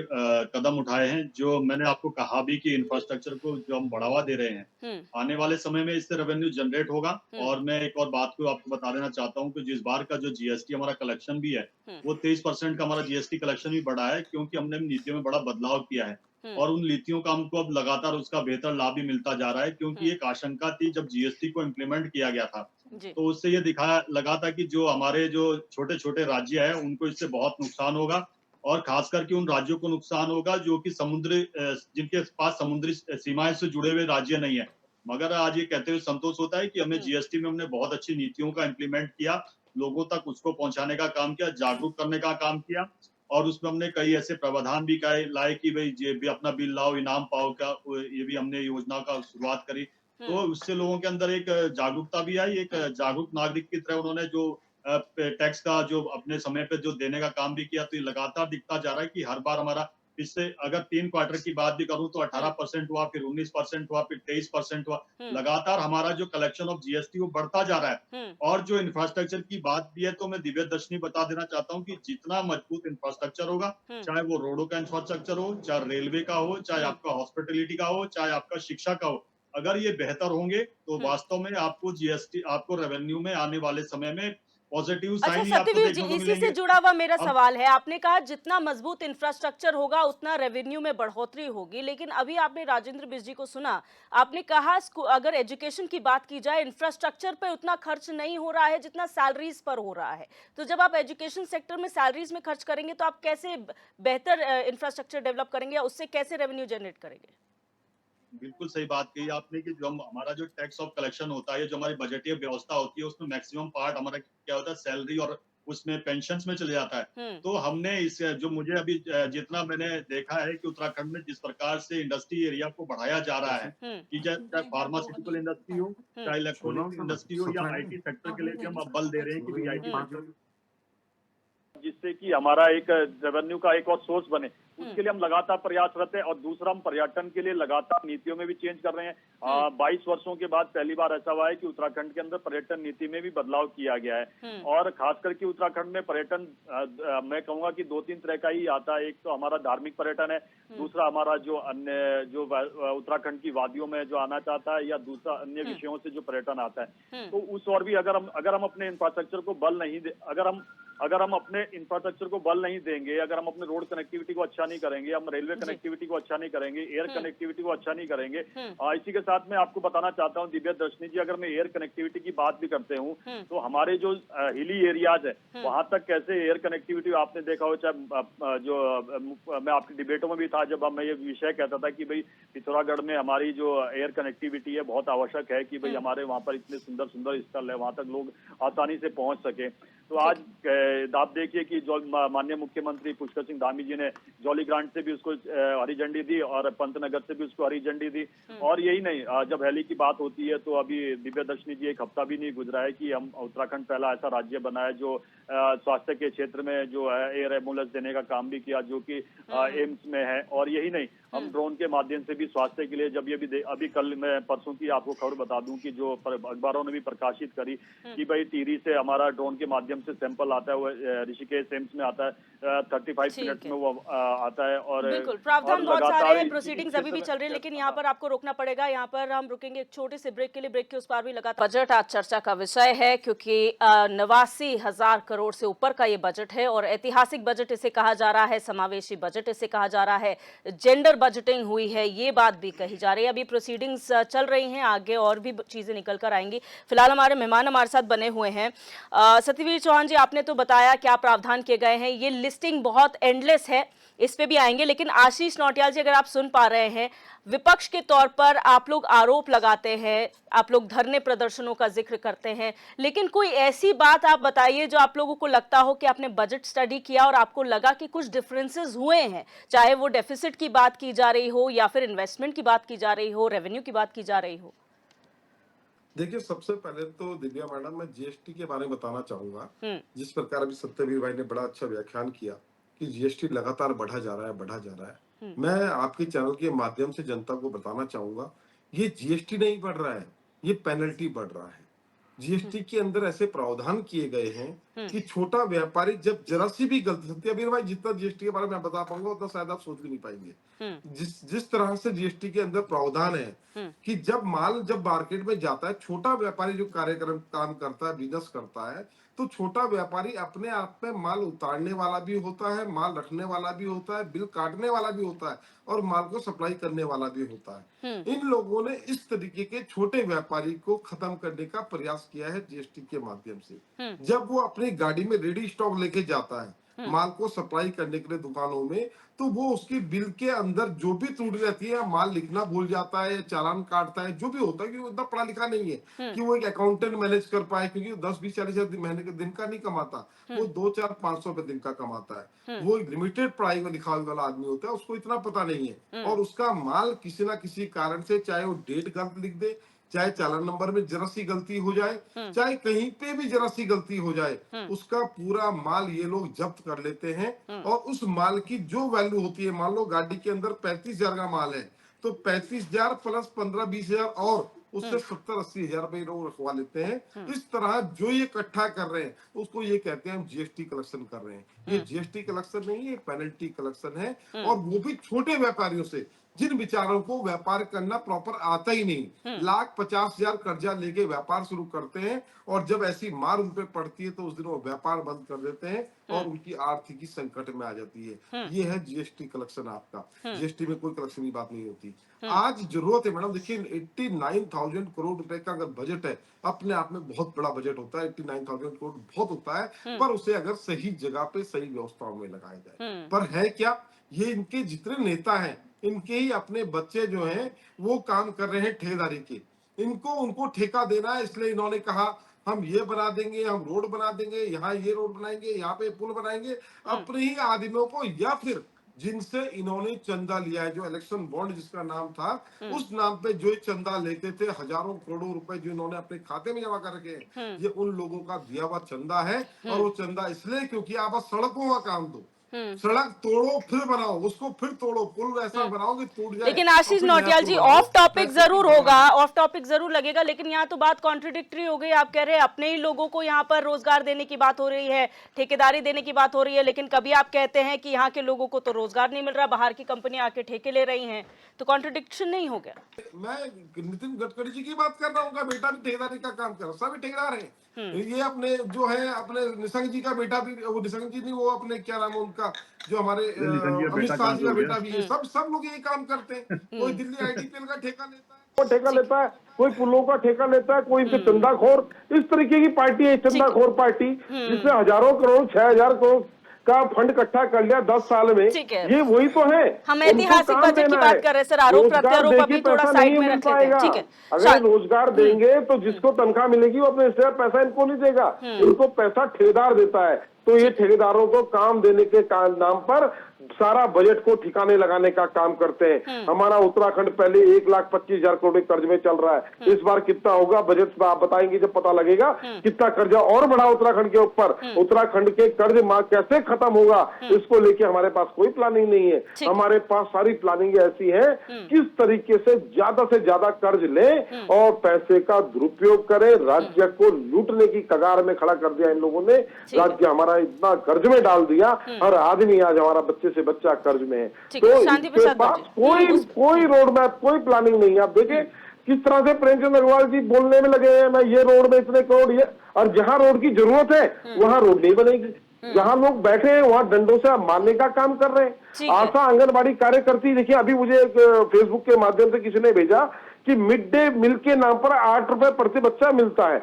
कदम उठाए हैं, जो मैंने आपको कहा भी कि इंफ्रास्ट्रक्चर को जो हम बढ़ावा दे रहे हैं, आने वाले समय में इससे रेवेन्यू जनरेट होगा। और मैं एक और बात को आपको बता देना चाहता हूँ कि जिस बार का जो जीएसटी हमारा कलेक्शन भी है, वो 23% का हमारा जीएसटी कलेक्शन भी बढ़ा है, क्योंकि हमने नीतियों में बड़ा बदलाव किया है और उन नीतियों का हमको अब लगातार उसका बेहतर लाभ भी मिलता जा रहा है। क्योंकि एक आशंका थी जब जीएसटी को इम्प्लीमेंट किया गया था, तो उससे ये दिखाया लगा था कि जो हमारे जो छोटे छोटे राज्य हैं उनको इससे बहुत नुकसान होगा, और खास करके उन राज्यों को नुकसान होगा जो कि जिनके पास समुद्री सीमाएं से जुड़े हुए राज्य नहीं है। मगर आज ये कहते हुए संतोष होता है कि हमने जीएसटी में हमने बहुत अच्छी नीतियों का इम्प्लीमेंट किया, लोगों तक उसको पहुंचाने का काम किया, जागरूक करने का काम किया, और उसमें हमने कई ऐसे प्रावधान भी लाए कि भाई ये भी अपना बिल लाओ इनाम पाओ का, ये भी हमने योजना का शुरुआत करी। तो उससे लोगों के अंदर एक जागरूकता भी आई, एक जागरूक नागरिक की तरह उन्होंने जो टैक्स का जो अपने समय पे जो देने का काम भी किया। तो ये लगातार दिखता जा रहा है कि हर बार हमारा पिछले अगर 3 क्वार्टर की बात भी करूं तो 18% हुआ, फिर 19% हुआ, फिर 23% हुआ। लगातार हमारा जो कलेक्शन ऑफ जीएसटी वो बढ़ता जा रहा है। और जो इंफ्रास्ट्रक्चर की बात भी है, तो मैं दिव्य दर्शनी बता देना चाहता हूँ कि जितना मजबूत इंफ्रास्ट्रक्चर होगा, चाहे वो रोडों का इंफ्रास्ट्रक्चर हो, चाहे रेलवे का हो, चाहे आपका हॉस्पिटलिटी का हो, चाहे आपका शिक्षा का हो, अगर ये बेहतर होंगे तो वास्तव में आपको जीएसटी, आपको रेवेन्यू में आने वाले समय में पॉजिटिव अच्छा साइन ही आपको सत्यवीर जी, देखने को इसी से मिलेंगे। जुड़ा हुआ मेरा सवाल है, आपने कहा जितना मजबूत इंफ्रास्ट्रक्चर होगा उतना रेवेन्यू में बढ़ोतरी होगी, लेकिन अभी आपने राजेंद्र बिज जी को सुना, आपने कहा अगर एजुकेशन की बात की जाए इंफ्रास्ट्रक्चर पे उतना खर्च नहीं हो रहा है जितना सैलरीज पर हो रहा है। तो जब आप एजुकेशन सेक्टर में सैलरीज में खर्च करेंगे तो आप कैसे बेहतर इंफ्रास्ट्रक्चर डेवलप करेंगे या उससे कैसे रेवेन्यू जनरेट करेंगे? बिल्कुल सही बात कही आपने कि जो हमारा जो टैक्स ऑफ कलेक्शन होता है, जो हमारी बजटीय व्यवस्था होती है, उसमें मैक्सिमम पार्ट हमारा क्या होता है, सैलरी और उसमें पेंशन्स में चले जाता है। तो हमने इस जो मुझे अभी जितना मैंने देखा है कि उत्तराखंड में जिस प्रकार से इंडस्ट्री एरिया को बढ़ाया जा रहा है, कि चाहे फार्मास्यूटिकल इंडस्ट्री हो, चाहे इलेक्ट्रॉनिक इंडस्ट्री हो, या आईटी सेक्टर के लिए भी हम अब बल दे रहे हैं कि भी आईटी सेक्टर, जिससे कि हमारा एक रेवेन्यू का एक और सोर्स बने। उसके लिए हम लगातार प्रयासरत है। और दूसरा, हम पर्यटन के लिए लगातार नीतियों में भी चेंज कर रहे हैं। 22 वर्षों के बाद पहली बार ऐसा हुआ है कि उत्तराखंड के अंदर पर्यटन नीति में भी बदलाव किया गया है। और खास करके उत्तराखंड में पर्यटन मैं कहूंगा कि 2-3 तरह का ही आता है। एक तो हमारा धार्मिक पर्यटन है, दूसरा हमारा जो अन्य जो उत्तराखंड की वादियों में जो आना चाहता है, या दूसरा अन्य विषयों से जो पर्यटन आता है। तो उस और भी अगर हम अपने इंफ्रास्ट्रक्चर को बल नहीं दे अगर हम अपने इंफ्रास्ट्रक्चर को बल नहीं देंगे, अगर हम अपने रोड कनेक्टिविटी को अच्छा नहीं करेंगे, हम रेलवे कनेक्टिविटी को अच्छा नहीं करेंगे, एयर कनेक्टिविटी को अच्छा नहीं करेंगे। इसी के साथ मैं आपको बताना चाहता हूँ दिव्या दर्शनी जी, अगर मैं एयर कनेक्टिविटी की बात भी करते हूँ तो हमारे जो हिली एरियाज है वहां तक कैसे एयर कनेक्टिविटी आपने देखा हो, चाहे जो मैं आपकी डिबेटों में भी था जब मैं ये विषय कहता था कि भाई पिथौरागढ़ में हमारी जो एयर कनेक्टिविटी है बहुत आवश्यक है कि भाई हमारे वहां पर इतने सुंदर सुंदर स्थल है, वहां तक लोग आसानी से पहुंच सके। तो आज आप देखिए कि जो माननीय मुख्यमंत्री पुष्कर सिंह धामी जी ने जॉली ग्रांट से भी उसको हरी झंडी दी और पंतनगर से भी उसको हरी झंडी दी। और यही नहीं, जब हेली की बात होती है तो अभी दिव्या दर्शनी जी, एक हफ्ता भी नहीं गुजरा है कि हम उत्तराखंड पहला ऐसा राज्य बना है जो स्वास्थ्य के क्षेत्र में जो है एयर एम्बुलेंस देने का काम भी किया, जो कि एम्स में है। और यही नहीं, हम ड्रोन के माध्यम से भी स्वास्थ्य के लिए, जब ये भी अभी कल मैं परसों की आपको खबर बता दूं कि जो अखबारों ने भी प्रकाशित करी कि भाई टिहरी से हमारा ड्रोन के माध्यम से सैंपल आता है, वो ऋषिकेश एम्स में आता है, 35 मिनट में वो आता है। और बिल्कुल, प्रावधान बहुत सारे हैं, प्रोसीडिंग्स अभी भी चल रही है, लेकिन यहाँ पर आपको रोकना पड़ेगा। यहाँ पर हम रुकेंगे एक छोटे से ब्रेक के लिए, ब्रेक के उस पार भी लगातार बजट आज चर्चा का विषय है, क्योंकि 89,000 करोड़ से ऊपर का ये बजट है और ऐतिहासिक बजट इसे कहा जा रहा है, समावेशी बजट इसे कहा जा रहा है, जेंडर बजटिंग हुई है, ये बात भी कही जा रही है। अभी प्रोसीडिंग्स चल रही हैं, आगे और भी चीजें निकल कर आएंगी। फिलहाल हमारे मेहमान हमारे साथ बने हुए हैं। सत्यवीर चौहान जी, आपने तो बताया क्या प्रावधान किए गए हैं, ये लिस्टिंग बहुत एंडलेस है, इस पे भी आएंगे। लेकिन आशीष नौटियाल जी, अगर आप सुन पा रहे हैं, विपक्ष के तौर पर आप लोग आरोप लगाते हैं, आप लोग धरने प्रदर्शनों का जिक्र करते हैं, लेकिन कोई ऐसी बात आप बताइए जो आप लोगों को लगता हो कि आपने बजट स्टडी किया और आपको लगा कि कुछ डिफरेंसेस हुए हैं, चाहे वो डेफिसिट की बात की जा रही हो या फिर इन्वेस्टमेंट की बात की जा रही हो, रेवेन्यू की बात की जा रही हो। देखिए, सबसे पहले तो दिव्या मैडम, मैं जीएसटी के बारे में बताना चाहूंगा। जिस प्रकार अभी सत्यवीर भाई ने बड़ा अच्छा व्याख्यान किया कि जीएसटी लगातार बढ़ा जा रहा है, बढ़ा जा रहा है। मैं आपके चैनल के माध्यम से जनता को बताना चाहूंगा, ये जीएसटी नहीं बढ़ रहा है, ये पेनल्टी बढ़ रहा है। जीएसटी के अंदर ऐसे प्रावधान किए गए हैं कि छोटा व्यापारी जब जरा सी भी गलती, सत्यवीर भाई जितना जीएसटी के बारे में मैं बता पाऊंगा उतना शायद आप सोच भी नहीं पाएंगे। जिस तरह से जीएसटी के अंदर प्रावधान है कि जब मार्केट में जाता है, छोटा व्यापारी जो काम करता है, बिजनेस करता है, तो छोटा व्यापारी अपने आप में माल उतारने वाला भी होता है, माल रखने वाला भी होता है, बिल काटने वाला भी होता है और माल को सप्लाई करने वाला भी होता है। इन लोगों ने इस तरीके के छोटे व्यापारी को खत्म करने का प्रयास किया है जीएसटी के माध्यम से। जब वो अपनी गाड़ी में रेडी स्टॉक लेके जाता है माल को सप्लाई करने के लिए दुकानों में, तो वो उसकी बिल के अंदर जो भी त्रुटि रहती है, माल लिखना भूल जाता है, चालान काटता है, जो भी होता है, क्योंकि वो इतना पढ़ा लिखा नहीं है कि वो एक अकाउंटेंट मैनेज कर पाए, क्योंकि 10-20-40 महीने के दिन का नहीं कमाता, वो 2-4-500 रुपए दिन का कमाता है। वो लिमिटेड पढ़ाई में लिखा वाला आदमी होता है, उसको इतना पता नहीं है। और उसका माल किसी ना किसी कारण से, चाहे वो डेट गलत लिख दे, चाहे चालान नंबर में जरा सी गलती हो जाए, चाहे कहीं पे भी जरा सी गलती हो जाए, उसका पूरा माल ये लोग जब्त कर लेते हैं। और उस माल की जो वैल्यू होती है, मान लो गाड़ी के अंदर 35,000 का माल है, तो 35,000 प्लस 15-20,000 और उससे 70-80 हजार रुपए लोग रखवा लेते हैं। इस तरह जो ये इकट्ठा कर रहे हैं उसको ये कहते हैं हम जीएसटी कलेक्शन कर रहे हैं। ये जीएसटी कलेक्शन नहीं है, पेनल्टी कलेक्शन है। और वो भी छोटे व्यापारियों से, जिन बेचारों को व्यापार करना प्रॉपर आता ही नहीं, 1,50,000 कर्जा लेके व्यापार शुरू करते हैं और जब ऐसी मार उन पे पड़ती है तो उस दिन वो व्यापार बंद कर देते हैं और उनकी आर्थिकी संकट में आ जाती है। ये है जीएसटी कलेक्शन आपका। जीएसटी में कोई कलेक्शन की बात नहीं होती। आज जरूरत है मैडम, देखिए 89,000 करोड़ रुपए का अगर बजट है, अपने आप में बहुत बड़ा बजट होता है, 89,000 करोड़ बहुत होता है, पर उसे अगर सही जगह पे सही व्यवस्थाओं में लगाया जाए। पर है क्या, ये इनके जितने नेता हैं, इनके ही अपने बच्चे जो हैं वो काम कर रहे हैं ठेकेदारी के। उनको ठेका देना है, इसलिए इन्होंने कहा हम ये बना देंगे, हम रोड बना देंगे, यहाँ ये रोड बनाएंगे, यहाँ पे पुल बनाएंगे, अपने ही आदमियों को, या फिर जिनसे इन्होंने चंदा लिया है, जो इलेक्शन बॉन्ड जिसका नाम था, उस नाम पे जो चंदा लेते थे, हजारों करोड़ों रुपए जो इन्होंने अपने खाते में जमा कर रखे हैं, ये उन लोगों का दिया हुआ चंदा है। और वो चंदा इसलिए क्योंकि आप सड़कों का काम दो, सड़क तोड़ो फिर बनाओ, उसको फिर तोड़ो, पुल वैसा बनाओ कि टूट जाए। लेकिन आशीष और फिर नया नौटियाल पुल जी, बनाओ। ऑफ टॉपिक पैसे जरूर की होगा, बर्बादी। ऑफ टॉपिक जरूर लगेगा, लेकिन यहाँ तो बात कॉन्ट्रडिक्टरी हो गई। आप कह रहे हैं अपने ही लोगों को यहाँ पर रोजगार देने की बात हो रही है, ठेकेदारी देने की बात हो रही है, लेकिन कभी आप कहते हैं कि यहाँ के लोगों को तो रोजगार नहीं मिल रहा, बाहर की कंपनियां आके ठेके ले रही हैं, तो कॉन्ट्रडिक्शन नहीं हो गया? मैं नितिन गडकरी जी की बात कर रहा हूँ, उनका बेटा भी ठेकेदारी का काम कर रहा है, सभी ठेकेदार हैं। ये अपने जो है अपने निशंक जी का बेटा भी, वो निशंक जी नहीं, वो अपने क्या नाम है उनका, जो हमारे अमित शाह जी का बेटा भी है, सब लोग यही काम करते हैं। कोई दिल्ली आईडीपीएल का ठेका लेता है, को ठेका लेता है, कोई पुलों का ठेका लेता है, कोई इनसे चंदाखोर, इस तरीके की पार्टी है, चंदाखोर पार्टी, जिसने हजारों करोड़ 6,000 करोड़ का फंड इकट्ठा कर लिया 10 साल में। ठीक है। ये वही तो है। हम ऐतिहासिक बजट की बात कर रहे हैं सर, आरोप प्रत्यारोप अभी थोड़ा साइड में रख लेते हैं। ठीक है, अगर रोजगार देंगे तो जिसको तनख्वाह मिलेगी वो अपने हिस्से का पैसा इनको नहीं देगा, इनको पैसा ठेकेदार देता है। तो ये ठेकेदारों को काम देने के नाम पर सारा बजट को ठिकाने लगाने का काम करते हैं। हमारा उत्तराखंड पहले 1,25,000 करोड़ कर्ज में चल रहा है, इस बार कितना होगा बजट आप बताएंगे जब पता लगेगा कितना कर्जा और बढ़ा उत्तराखंड के ऊपर। उत्तराखंड के कर्ज कैसे खत्म होगा, इसको लेके हमारे पास कोई प्लानिंग नहीं है। हमारे पास सारी प्लानिंग ऐसी है किस तरीके से ज्यादा कर्ज लें और पैसे का दुरुपयोग करें। राज्य को लूटने की कगार में खड़ा कर दिया इन लोगों ने, राज्य हमारा इतना कर्ज में डाल दिया, हर आदमी आज हमारा बच्चे से बच्चा कर्ज में है। तो इसके पास कोई रोड मैप, कोई प्लानिंग नहीं है। आप देखिए किस तरह से प्रेमचंद अग्रवाल जी बोलने में लगे हैं, मैं ये रोड में इतने करोड़, ये, और जहां रोड की जरूरत है वहां रोड नहीं बनेगी। जहां लोग बैठे हैं वहां डंडों से मारने का काम कर रहे हैं। आशा आंगनबाड़ी कार्यकर्ती, देखिए अभी मुझे एक फेसबुक के माध्यम से किसी ने भेजा कि मिड डे मील के नाम पर 8 रुपए प्रति बच्चा मिलता है।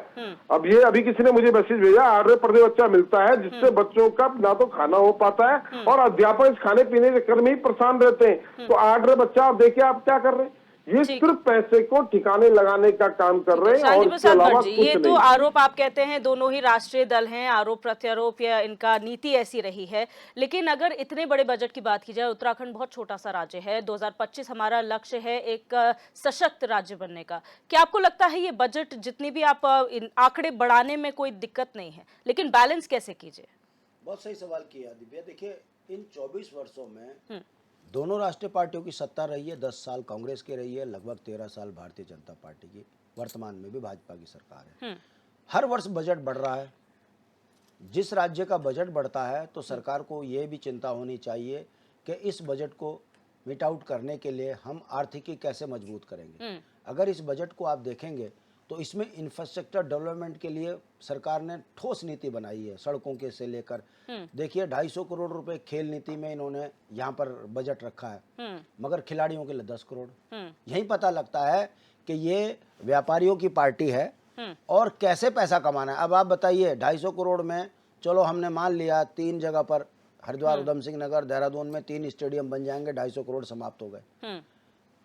अब ये अभी किसी ने मुझे मैसेज भेजा, 8 रुपए प्रति बच्चा मिलता है, जिससे बच्चों का ना तो खाना हो पाता है और अध्यापक इस खाने पीने के चक्कर में ही परेशान रहते हैं। तो 8 रुपए बच्चा आप देखिए आप क्या कर रहे हैं, ये सिर्फ पैसे को ठिकाने लगाने का काम कर रहे हैं और इसके अलावा कुछ ये तो नहीं। आरोप आप कहते हैं दोनों ही राष्ट्रीय दल हैं, आरोप प्रत्यारोप या इनका नीति ऐसी रही है। लेकिन अगर इतने बड़े बजट की बात की जाए, उत्तराखंड बहुत छोटा सा राज्य है, 2025 हमारा लक्ष्य है एक सशक्त राज्य बनने का। क्या आपको लगता है ये बजट जितनी भी आप आंकड़े बढ़ाने में कोई दिक्कत नहीं है, लेकिन बैलेंस कैसे कीजिए? बहुत सही सवाल किया दिव्या। देखिए इन 24 वर्षों में दोनों राष्ट्रीय पार्टियों की सत्ता रही है, 10 साल कांग्रेस की रही है, लगभग 13 साल भारतीय जनता पार्टी की, वर्तमान में भी भाजपा की सरकार है। हर वर्ष बजट बढ़ रहा है। जिस राज्य का बजट बढ़ता है तो सरकार को ये भी चिंता होनी चाहिए कि इस बजट को मीट आउट करने के लिए हम आर्थिकी कैसे मजबूत करेंगे। अगर इस बजट को आप देखेंगे तो इसमें इंफ्रास्ट्रक्चर डेवलपमेंट के लिए सरकार ने ठोस नीति बनाई है, सड़कों के से लेकर देखिए 250 करोड़ रुपए खेल नीति में इन्होंने यहाँ पर बजट रखा है, मगर खिलाड़ियों के लिए 10 करोड़। यही पता लगता है कि ये व्यापारियों की पार्टी है और कैसे पैसा कमाना है। अब आप बताइए 250 करोड़ में, चलो हमने मान लिया 3 जगह पर, हरिद्वार, उधम सिंह नगर, देहरादून में 3 स्टेडियम बन जाएंगे, 250 करोड़ समाप्त हो गए।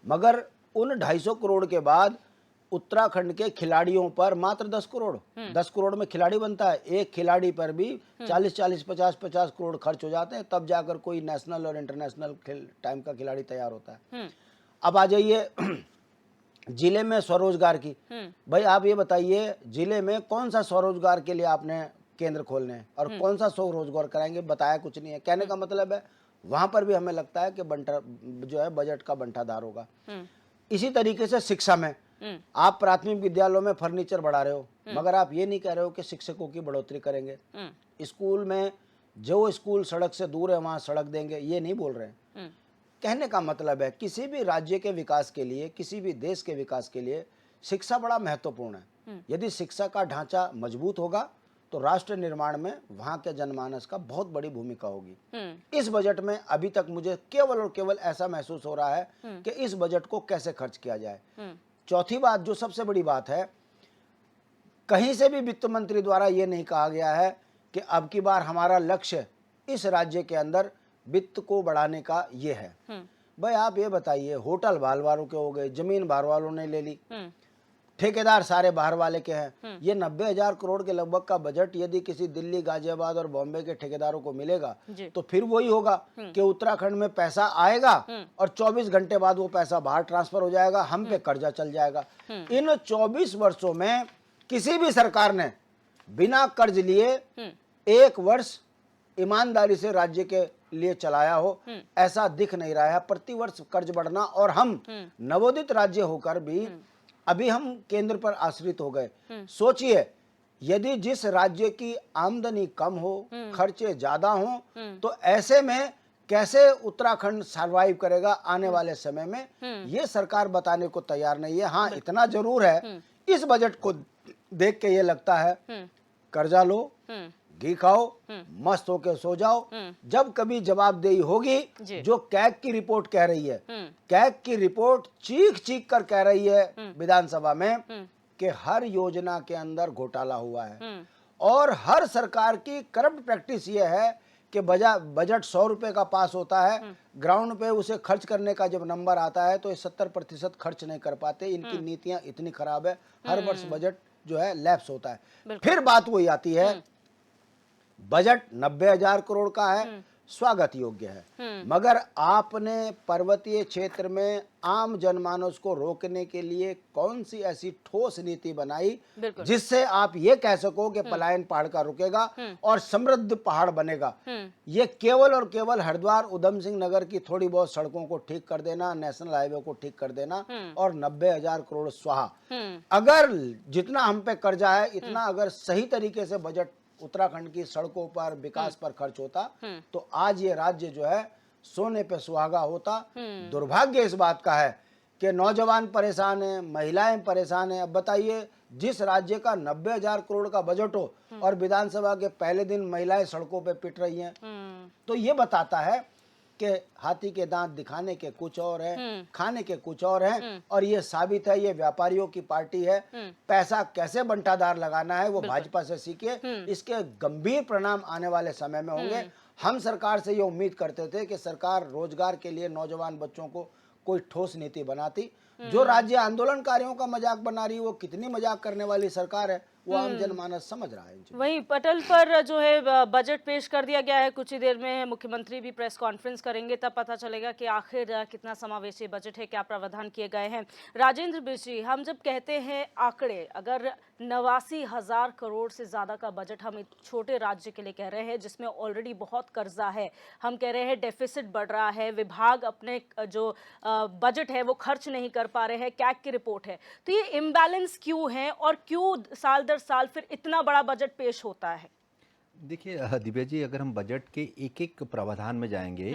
मगर उन 250 करोड़ के बाद उत्तराखंड के खिलाड़ियों पर मात्र 10 करोड़, 10 करोड़ में खिलाड़ी बनता है, एक खिलाड़ी पर भी 40-40, 50-50 करोड़ खर्च हो जाते हैं, तब जाकर कोई नेशनल और इंटरनेशनल टाइम का खिलाड़ी तैयार होता है। अब आ जाइए जिले में स्वरोजगार की। भाई आप ये बताइए जिले में कौन सा स्वरोजगार के लिए आपने केंद्र खोलने हैं और कौन सा स्वरोजगार कराएंगे, बताया कुछ नहीं है। कहने का मतलब है वहां पर भी हमें लगता है कि बंटा जो है बजट का बंटाधार होगा। इसी तरीके से शिक्षा में आप प्राथमिक विद्यालयों में फर्नीचर बढ़ा रहे हो, मगर आप ये नहीं कह रहे हो कि शिक्षकों की बढ़ोतरी करेंगे। स्कूल में जो स्कूल सड़क से दूर है वहां सड़क देंगे, ये नहीं बोल रहे हैं। कहने का मतलब है किसी भी राज्य के विकास के लिए, किसी भी देश के विकास के लिए शिक्षा बड़ा महत्वपूर्ण है। यदि शिक्षा का ढांचा मजबूत होगा तो राष्ट्र निर्माण में वहां के जनमानस का बहुत बड़ी भूमिका होगी। इस बजट में अभी तक मुझे केवल और केवल ऐसा महसूस हो रहा है कि इस बजट को कैसे खर्च किया जाए। चौथी बात, जो सबसे बड़ी बात है, कहीं से भी वित्त मंत्री द्वारा यह नहीं कहा गया है कि अब की बार हमारा लक्ष्य इस राज्य के अंदर वित्त को बढ़ाने का ये है। भाई आप ये बताइए, होटल बाहर वालों के हो गए, जमीन बाहर वालों ने ले ली, ठेकेदार सारे बाहर वाले के हैं। ये 90,000 करोड़ के लगभग का बजट यदि किसी दिल्ली, गाजियाबाद और बॉम्बे के ठेकेदारों को मिलेगा तो फिर वही होगा कि उत्तराखंड में पैसा आएगा और 24 घंटे बाद वो पैसा बाहर ट्रांसफर हो जाएगा, हम पे कर्जा चल जाएगा। इन 24 वर्षों में किसी भी सरकार ने बिना कर्ज लिए 1 वर्ष ईमानदारी से राज्य के लिए चलाया हो, ऐसा दिख नहीं रहा है। प्रतिवर्ष कर्ज बढ़ना, और हम नवोदित राज्य होकर भी अभी हम केंद्र पर आश्रित हो गए। सोचिए, यदि जिस राज्य की आमदनी कम हो, खर्चे ज्यादा हो, तो ऐसे में कैसे उत्तराखंड सरवाइव करेगा आने वाले समय में, ये सरकार बताने को तैयार नहीं है। हाँ, इतना जरूर है, इस बजट को देख के ये लगता है कर्जा लो, घी खाओ, मस्त होके सो जाओ। जब कभी जवाबदेही होगी, जो कैग की रिपोर्ट कह रही है, कैग की रिपोर्ट चीख चीख कर कह रही है विधानसभा में कि हर योजना के अंदर घोटाला हुआ है, और हर सरकार की करप्ट प्रैक्टिस ये है कि बजट 100 रुपए का पास होता है, ग्राउंड पे उसे खर्च करने का जब नंबर आता है तो ये 70% खर्च नहीं कर पाते। इनकी नीतियां इतनी खराब है, हर वर्ष बजट जो है लैप्स होता है। फिर बात वही आती है, बजट 90,000 करोड़ का है, स्वागत योग्य है, मगर आपने पर्वतीय क्षेत्र में आम जनमानस को रोकने के लिए कौन सी ऐसी ठोस नीति बनाई जिससे आप ये कह सको कि पलायन पहाड़ का रुकेगा और समृद्ध पहाड़ बनेगा। ये केवल और केवल हरिद्वार उधम सिंह नगर की थोड़ी बहुत सड़कों को ठीक कर देना, नेशनल हाईवे को ठीक कर देना, और 90,000 करोड़ स्वाहा। अगर जितना हम पे कर्जा है, इतना अगर सही तरीके से बजट उत्तराखंड की सड़कों पर, विकास पर खर्च होता, तो आज ये राज्य जो है सोने पे सुहागा होता। दुर्भाग्य इस बात का है कि नौजवान परेशान हैं, महिलाएं परेशान हैं। अब बताइए, जिस राज्य का 90,000 करोड़ का बजट हो और विधानसभा के पहले दिन महिलाएं सड़कों पे पिट रही हैं, तो ये बताता है कि हाथी के दांत दिखाने के कुछ और है, खाने के कुछ और हैं, और ये साबित है ये व्यापारियों की पार्टी है। पैसा कैसे बंटादार लगाना है वो भाजपा से सीखिए, इसके गंभीर परिणाम आने वाले समय में होंगे। हम सरकार से ये उम्मीद करते थे कि सरकार रोजगार के लिए नौजवान बच्चों को कोई ठोस नीति बनाती। जो राज्य आंदोलनकारियों का मजाक बना रही है, वो कितनी मजाक करने वाली सरकार है, वो आम जनमानस समझ रहा है। वहीं पटल पर जो है बजट पेश कर दिया गया है। कुछ ही देर में मुख्यमंत्री भी प्रेस कॉन्फ्रेंस करेंगे, तब पता चलेगा कि आखिर कितना समावेशी बजट है, क्या प्रावधान किए गए हैं। राजेंद्र बिजी, हम जब कहते हैं आंकड़े, अगर 89,000 करोड़ से ज़्यादा का बजट हम एक छोटे राज्य के लिए कह रहे हैं जिसमें ऑलरेडी बहुत कर्जा है, हम कह रहे हैं डेफिसिट बढ़ रहा है, विभाग अपने जो बजट है वो खर्च नहीं कर पा रहे हैं, कैग की रिपोर्ट है, तो ये इम्बैलेंस क्यों है और क्यों साल दर साल फिर इतना बड़ा बजट पेश होता है? देखिए दिव्या जी, अगर हम बजट के एक एक प्रावधान में जाएंगे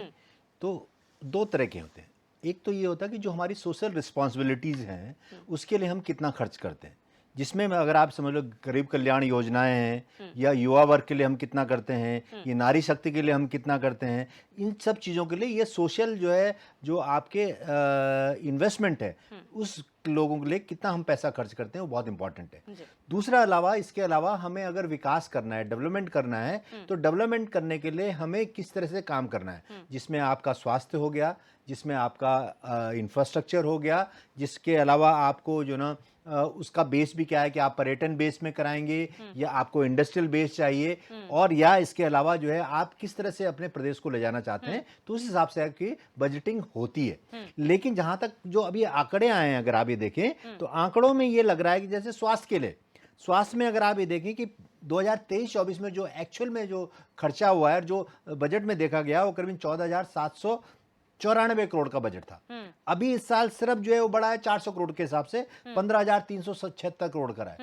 तो दो तरह के होते हैं। एक तो ये होता है कि जो हमारी सोशल रिस्पॉन्सिबिलिटीज़ हैं उसके लिए हम कितना खर्च करते हैं, जिसमें अगर आप समझ लो गरीब कल्याण योजनाएं हैं, या युवा वर्ग के लिए हम कितना करते हैं, ये नारी शक्ति के लिए हम कितना करते हैं, इन सब चीज़ों के लिए ये सोशल जो है, जो आपके इन्वेस्टमेंट है, उस लोगों के लिए कितना हम पैसा खर्च करते हैं वो बहुत इंपॉर्टेंट है। दूसरा अलावा, इसके अलावा हमें अगर विकास करना है, डेवलपमेंट करना है, तो डेवलपमेंट करने के लिए हमें किस तरह से काम करना है, जिसमें आपका स्वास्थ्य हो गया, जिसमें आपका इंफ्रास्ट्रक्चर हो गया, जिसके अलावा आपको जो ना उसका बेस भी क्या है कि आप पर्यटन बेस में कराएंगे या आपको इंडस्ट्रियल बेस चाहिए, और या इसके अलावा जो है आप किस तरह से अपने प्रदेश को ले जाना चाहते हैं, तो उस हिसाब से आपकी बजटिंग होती है। लेकिन जहां तक जो अभी आंकड़े आए हैं, अगर आप ये देखें तो आंकड़ों में ये लग रहा है कि जैसे स्वास्थ्य के लिए, स्वास्थ्य में अगर आप ये देखें कि 2023-24 में जो एक्चुअल में जो खर्चा हुआ है, जो बजट में देखा गया, वो करीब 14,794 करोड़ का बजट था। अभी इस साल सिर्फ जो है वो बढ़ा है 400 करोड़ के हिसाब से 15,376 करोड़ का है।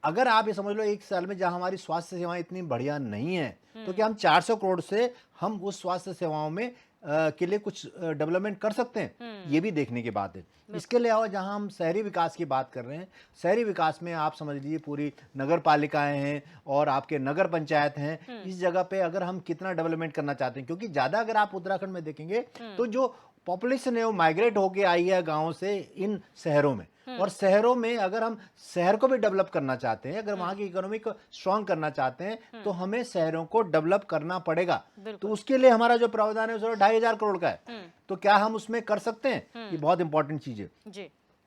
अगर आप ये समझ लो एक साल में जहां हमारी स्वास्थ्य सेवाएं इतनी बढ़िया नहीं है, तो क्या हम 400 करोड़ से हम उस स्वास्थ्य सेवाओं में के लिए कुछ डेवलपमेंट कर सकते हैं, ये भी देखने की बात है। इसके अलावा जहां हम शहरी विकास की बात कर रहे हैं, शहरी विकास में आप समझ लीजिए पूरी नगर पालिकाएं हैं और आपके नगर पंचायत हैं, इस जगह पे अगर हम कितना डेवलपमेंट करना चाहते हैं, क्योंकि ज्यादा अगर आप उत्तराखंड में देखेंगे तो जो पॉपुलेशन है वो माइग्रेट होके आई है गाँव से इन शहरों में, और शहरों में अगर हम शहर को भी डेवलप करना चाहते हैं, अगर वहां की इकोनॉमी को स्ट्रांग करना चाहते हैं, तो हमें शहरों को डेवलप करना पड़ेगा। तो उसके लिए हमारा जो प्रावधान है वो 2,500 करोड़ का है, तो क्या हम उसमें कर सकते हैं? ये बहुत इंपॉर्टेंट चीज है।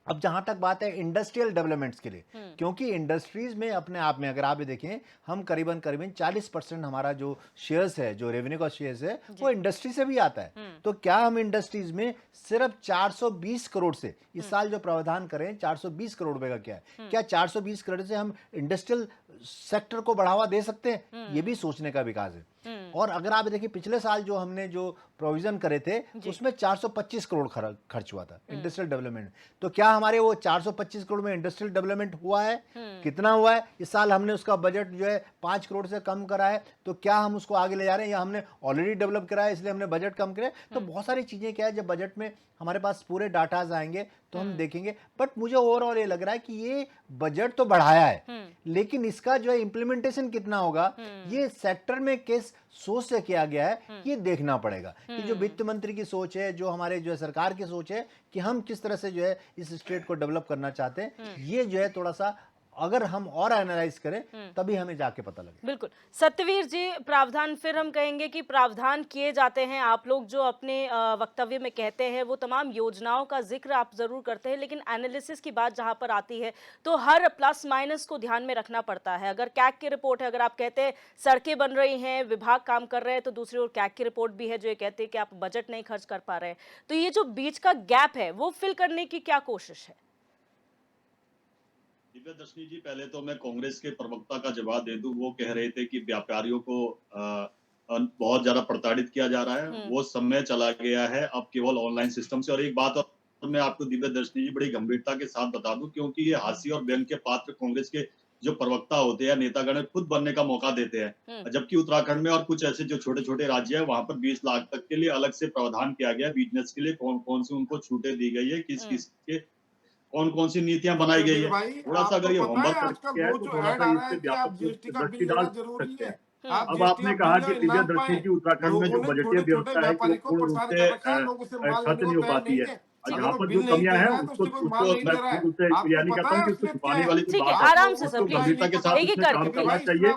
अब जहां तक बात है इंडस्ट्रियल डेवलपमेंट्स के लिए, क्योंकि इंडस्ट्रीज में अपने आप में अगर आप ये देखें, हम करीबन 40% हमारा जो शेयर्स है, जो रेवेन्यू का शेयर्स है, वो इंडस्ट्री से भी आता है। तो क्या हम इंडस्ट्रीज में सिर्फ 420 करोड़ से इस साल जो प्रावधान करें, 420 करोड़ रुपए का क्या है, क्या 420 करोड़ से हम इंडस्ट्रियल सेक्टर को बढ़ावा दे सकते हैं? ये भी सोचने का विकास है। और अगर आप देखिए पिछले साल जो हमने जो प्रोविजन करे थे उसमें 425 करोड़ खर्च हुआ था इंडस्ट्रियल डेवलपमेंट। तो क्या हमारे वो 425 करोड़ में इंडस्ट्रियल डेवलपमेंट हुआ है? कितना हुआ है? इस साल हमने उसका बजट जो है 5 करोड़ से कम करा है, तो क्या हम उसको आगे ले जा रहे हैं या हमने ऑलरेडी डेवलप करा है इसलिए हमने बजट कम करे? तो बहुत सारी चीजें क्या है, जब बजट में हमारे पास पूरे डाटाज आएंगे तो हम देखेंगे। बट मुझे ओवरऑल ये लग रहा है कि ये बजट तो बढ़ाया है, लेकिन इसका जो है इम्प्लीमेंटेशन कितना होगा, ये सेक्टर में किस सोच से किया गया है, ये देखना पड़ेगा। कि जो वित्त मंत्री की सोच है, जो हमारे जो है सरकार की सोच है कि हम किस तरह से जो है इस स्टेट को डेवलप करना चाहते हैं, ये जो है थोड़ा सा अगर हम और एनालाइज करें तभी हमें जाके पता लगे। बिल्कुल सत्यवीर जी, प्रावधान फिर हम कहेंगे कि प्रावधान किए जाते हैं, आप लोग जो अपने वक्तव्य में कहते हैं वो तमाम योजनाओं का जिक्र आप जरूर करते हैं, लेकिन एनालिसिस की बात जहां पर आती है तो हर प्लस माइनस को ध्यान में रखना पड़ता है। अगर कैग की रिपोर्ट है, अगर आप कहते हैं सड़कें बन रही हैं, विभाग काम कर रहे हैं, तो दूसरी ओर कैग की रिपोर्ट भी है जो ये कहते हैं कि आप बजट नहीं खर्च कर पा रहे हैं। तो ये जो बीच का गैप है वो फिल करने की क्या कोशिश है? दिव्या दर्शनी जी, पहले तो मैं कांग्रेस के प्रवक्ता का जवाब दे दूं। वो कह रहे थे कि व्यापारियों को बहुत ज्यादा प्रताड़ित किया जा रहा है, वो समय चला गया है अब केवल ऑनलाइन सिस्टम से। और एक बात और मैं आपको दिव्या दर्शनी जी बड़ी गंभीरता के साथ बता दूं, क्योंकि ये हास्य और व्यंग के पात्र कांग्रेस के जो प्रवक्ता होते हैं, नेतागण खुद बनने का मौका देते हैं। जबकि उत्तराखंड में और कुछ ऐसे जो छोटे छोटे राज्य है, वहां पर 20 लाख तक के लिए अलग से प्रावधान किया गया बिजनेस के लिए। कौन कौन सी उनको छूटें दी गई है, किस किस के कौन कौन सी नीतियां बनाई गई है, थोड़ा सा अगर ये होमवर्क करके है तो थोड़ा सा इससे व्यापक दृष्टि डाल सकते हैं। अब आपने कहा कि दिव्या दर्शनी की उत्तराखंड में जो बजटीय व्यवस्था है कि वो पूर्ण रूप से खत्म नहीं हो पाती है। जहाँ पर जो कमियां हैं उसको मैं उससे यानी कहता हूँ कि उसको छुपाने वाली जो बात है आराम से उसको गंभीरता के साथ उसमें काम करना चाहिए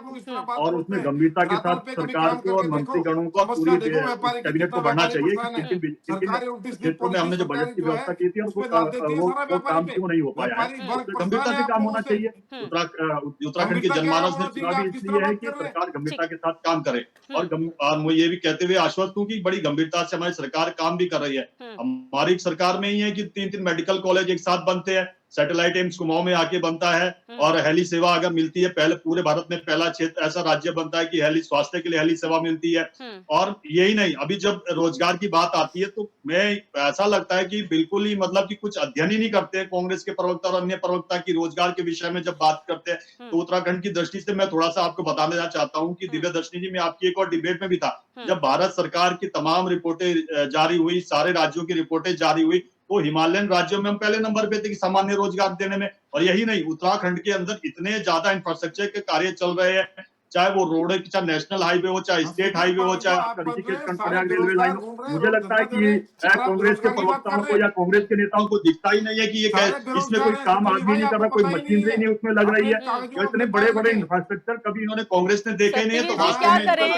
और उसमें गंभीरता के साथ सरकार को और मंत्रीगणों को पूरी कैबिनेट को बढ़ना चाहिए कि किन क्षेत्रों में हमने जो बजट की व्यवस्था की थी वो काम क्यों नहीं हो पाया है। गंभीरता से काम होना चाहिए। उत्तराखंड की जनमानस ने चुना भी इसलिए है कि सरकार गंभीरता के साथ काम करे। और मैं ये भी कहते हुए आश्वस्त हूँ कि बड़ी गंभीरता से हमारी सरकार काम भी कर रही है। हमारी सरकार में ही है कि 3-3 मेडिकल कॉलेज एक साथ बनते हैं, सैटेलाइट एम्स कुमाऊं में आके बनता है और हेली सेवा अगर मिलती है, पहले पूरे भारत में पहला क्षेत्र ऐसा राज्य बनता है कि हेली स्वास्थ्य के लिए हेली सेवा मिलती है। और यही नहीं, अभी जब रोजगार की बात आती है तो मैं ऐसा लगता है कि बिल्कुल ही मतलब कि कुछ अध्ययन ही नहीं करते कांग्रेस के प्रवक्ता और अन्य प्रवक्ता की रोजगार के विषय में जब बात करते हैं। तो उत्तराखंड की दृष्टि से मैं थोड़ा सा आपको बताना चाहता हूँ कि दिव्या दर्शनी जी, मैं आपकी एक और डिबेट में भी था, जब भारत सरकार की तमाम रिपोर्टें जारी हुई, सारे राज्यों की रिपोर्टें जारी हुई, तो हिमालयन राज्यों में हम पहले नंबर पे थे कि सामान्य रोजगार देने में। और यही नहीं, उत्तराखंड के अंदर इतने ज्यादा इंफ्रास्ट्रक्चर के कार्य चल रहे हैं, चाहे वो रोड है, चाहे नेशनल हाईवे हो, चाहे स्टेट हाईवे हो, चाहे आपका ऋषिकेश कर्णप्रयाग रेलवे लाइन हो। मुझे लगता है कि कांग्रेस के प्रवक्ताओं को या कांग्रेस के नेताओं को दिखता ही नहीं है कि ये इसमें कोई काम आदमी नहीं कर रहा, कोई मशीनरी नहीं उसमें लग रही है। जो इतने बड़े बड़े इंफ्रास्ट्रक्चर कभी इन्होंने कांग्रेस ने देखे नहीं है। तो क्या करें,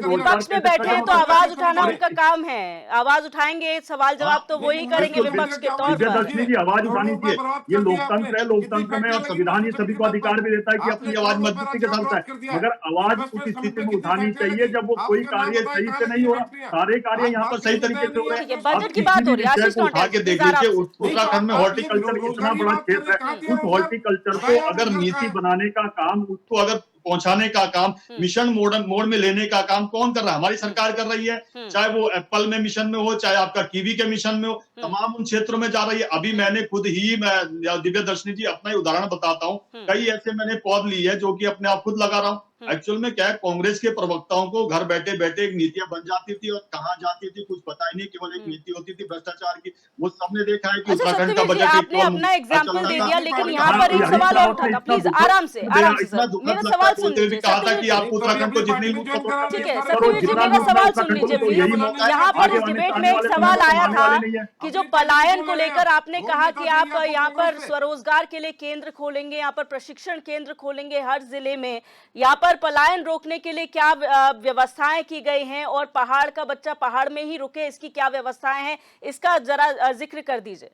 विपक्ष में बैठे हैं तो आवाज उठाना उनका काम है, आवाज उठाएंगे, सवाल जवाब तो वही करेंगे विपक्ष के तौर पर। दर्शनी जी, आवाज उठानी चाहिए, ये लोकतंत्र है, लोकतंत्र में और संविधान ये सभी को अधिकार भी देता है कि अपनी आवाज मजबूती के साथ उठाए, मगर आवाज उस स्थिति में उठानी चाहिए जब वो कोई कार्य सही से नहीं हो रहा। सारे कार्य यहाँ पर सही तरीके से हो रहे हैं। बजट की बात हो रही है, आशीष उठा के देख लीजिए, उत्तराखंड में हॉर्टिकल्चर इतना बड़ा क्षेत्र है, उस हॉर्टिकल्चर को अगर नीति बनाने का काम, उसको अगर पहुंचाने का काम, मिशन मोड में लेने का काम कौन कर रहा है? हमारी सरकार कर रही है। चाहे वो एप्पल में मिशन में हो, चाहे आपका कीवी के मिशन में हो, तमाम उन क्षेत्रों में जा रही है। अभी मैंने खुद ही, मैं दिव्या दर्शनी जी अपना ही उदाहरण बताता हूँ, कई ऐसे मैंने पौध ली है जो कि अपने आप खुद लगा रहा हूँ। एक्चुअल में क्या है, कांग्रेस के प्रवक्ताओं को घर बैठे बैठे एक नीतियां बन जाती थी और कहाँ जाती थी कुछ पता ही नहीं, केवल एक नीति होती थी भ्रष्टाचार की। वो सबने देखा है कि उत्तराखंड का बजट आपने अपना एग्जांपल दे दिया, लेकिन यहाँ पर एक सवाल और उठा था, प्लीज आराम से मेरा सवाल सुन लीजिए। कहा था कि आप उत्तराखंड को जितनी ठीक है सत्यवीर जी, मेरा सवाल सुन लीजिए प्लीज। यहाँ पर इस डिबेट में एक सवाल आया था कि जो पलायन को लेकर आपने कहा कि आप यहाँ पर स्वरोजगार के लिए केंद्र खोलेंगे, यहाँ पर प्रशिक्षण केंद्र खोलेंगे हर जिले में, यहाँ पर पलायन रोकने के लिए क्या व्यवस्थाएं की गई हैं और पहाड़ का बच्चा पहाड़ में ही रुके, इसकी क्या व्यवस्थाएं हैं, इसका जरा जिक्र कर दीजिए।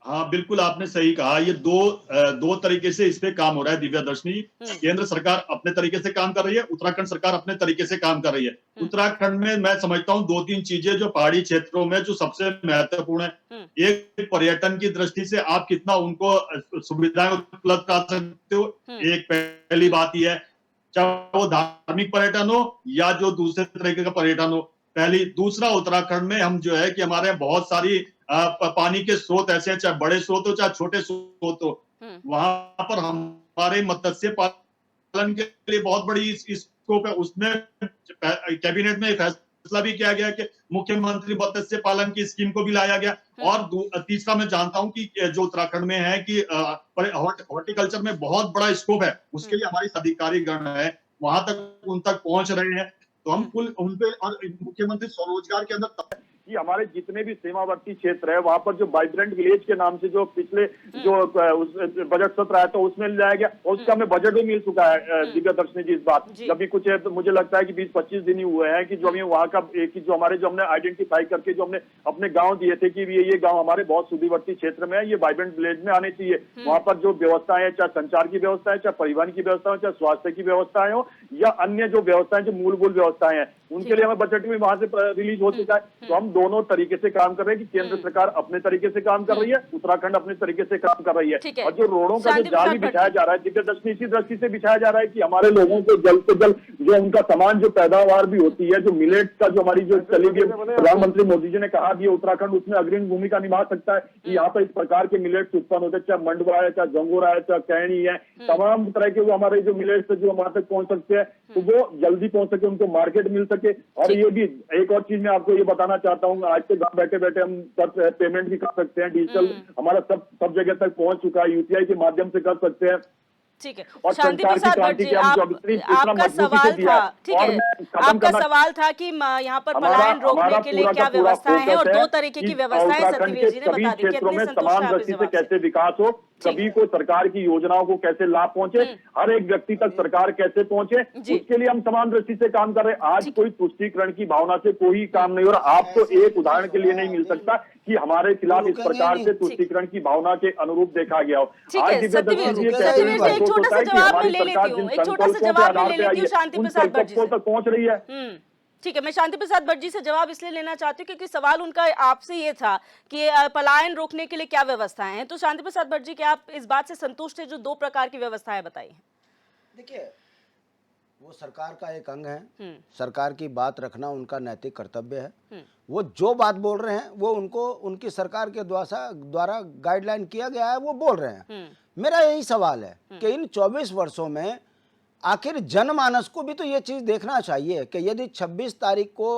हाँ बिल्कुल, आपने सही कहा। ये दो तरीके से इस पे काम हो रहा है दिव्या दर्शनी। केंद्र सरकार अपने तरीके से काम कर रही है, उत्तराखंड सरकार अपने तरीके से काम कर रही है। उत्तराखंड में मैं समझता हूँ 2-3 चीजें जो पहाड़ी क्षेत्रों में जो सबसे महत्वपूर्ण है। एक, पर्यटन की दृष्टि से आप कितना उनको सुविधाएं उपलब्ध करा सकते हो, एक पहली बात यह है। चाहे वो धार्मिक पर्यटन हो या जो दूसरे तरीके का पर्यटन हो। दूसरा, उत्तराखंड में हम जो है कि हमारे बहुत सारी पानी के स्रोत ऐसे हैं, चाहे बड़े स्रोत हो चाहे छोटे स्रोत हो, वहां पर हमारे मत्स्य पालन के लिए बहुत बड़ी स्कोप है। उसमें कैबिनेट में फैसला भी किया गया कि मुख्यमंत्री मत्स्य पालन की स्कीम को भी लाया गया। और तीसरा, मैं जानता हूं कि जो उत्तराखंड में है कि हॉर्टिकल्चर में बहुत बड़ा स्कोप है, उसके लिए हमारी अधिकारी गण है वहां तक उन तक पहुंच रहे हैं। तो हम कुल उन पे, और मुख्यमंत्री स्वरोजगार के अंदर कि हमारे जितने भी सीमावर्ती क्षेत्र है वहां पर जो वाइब्रेंट विलेज के नाम से जो पिछले जो उस बजट सत्र आया तो उसमें लाया गया, और उसका हमें बजट भी मिल चुका है दिव्या दर्शनी जी। इस बात अभी कुछ है तो मुझे लगता है कि 20-25 दिन ही हुए हैं कि जो हमें वहाँ का एक जो हमारे जो हमने आइडेंटिफाई करके जो हमने अपने गाँव दिए थे कि ये गाँव हमारे बहुत सुदूरवर्ती क्षेत्र में है, ये वाइब्रेंट विलेज में आने चाहिए। वहाँ पर जो व्यवस्थाएं है, चाहे संचार की व्यवस्था है, चाहे परिवहन की व्यवस्था हो, चाहे स्वास्थ्य की व्यवस्थाएं हो या अन्य जो व्यवस्थाएं जो मूलभूत व्यवस्थाएं हैं, उनके लिए हमें बजट भी वहां से रिलीज हो चुका है। तो हम दोनों तरीके से काम कर रहे हैं कि केंद्र सरकार अपने तरीके से काम कर रही है, उत्तराखंड अपने तरीके से काम कर रही है। और जो रोडों का जो जाल भी बिछाया जा रहा है दिव्य दर्शनी, इसी दृष्टि से बिछाया जा रहा है कि हमारे लोगों को जल्द से जल्द जो उनका सामान जो पैदावार भी होती है, जो मिलेट्स का जो हमारी जो चली गई, प्रधानमंत्री मोदी जी ने कहा भी उत्तराखंड उसमें अग्रणी भूमिका निभा सकता है कि यहाँ पर इस प्रकार के मिलेट्स उत्पन्न होते हैं, चाहे मंडवा है, चाहे जंगोरा है, चाहे कैनी है, तमाम तरह के वो हमारे जो मिलेट्स जो वहां तक पहुंच सकते हैं, तो वो जल्दी पहुंच सके, उनको मार्केट मिल सके। और ये भी एक और चीज मैं आपको ये बताना चाहता हूँ, आज तो घर बैठे बैठे हम सब पेमेंट भी कर सकते हैं, डिजिटल हमारा सब जगह तक पहुंच चुका है, यूपीआई के माध्यम से कर सकते हैं। ठीक है, और शांति प्रसाद भट्ट जी, आपका सवाल था, ठीक है, आपका सवाल था कि यहाँ पर पलायन रोकने के लिए क्या व्यवस्थाएं हैं, और 2 तरीके की व्यवस्थाएं सत्यवीर जी ने बता दी। क्षेत्रों में समान दृष्टि से कैसे विकास हो, सभी को सरकार की योजनाओं को कैसे लाभ पहुंचे, हर एक व्यक्ति तक सरकार कैसे पहुंचे, उसके लिए हम समान दृष्टि से काम कर रहे हैं। आज कोई तुष्टीकरण की भावना से कोई काम नहीं हो रहा। आपको एक उदाहरण के लिए नहीं मिल सकता कि हमारे खिलाफ इस प्रकार से तुष्टीकरण की भावना के अनुरूप देखा गया हो। आज एक छोटा सा जवाब मैं ले लेती हूँ, एक छोटा सा जवाब मैं ले लेती हूँ शांति प्रसाद भट्ट जी से। तक पहुंच रही है। ठीक है, मैं शांति प्रसाद भट्ट जी से जवाब इसलिए लेना चाहती हूँ क्योंकि सवाल उनका आपसे ये था कि पलायन रोकने के लिए क्या व्यवस्थाएं हैं। तो शांति प्रसाद भट्ट जी, क्या आप इस बात से संतुष्ट हैं जो 2 प्रकार की व्यवस्थाएं बताई हैं? देखिए, वो सरकार का एक अंग है, सरकार की बात रखना उनका नैतिक कर्तव्य है। वो जो बात बोल रहे हैं वो उनको उनकी सरकार के द्वारा गाइडलाइन किया गया है, वो बोल रहे हैं। मेरा यही सवाल है कि इन 24 वर्षों में आखिर जनमानस को भी तो ये चीज देखना चाहिए कि यदि 26 तारीख को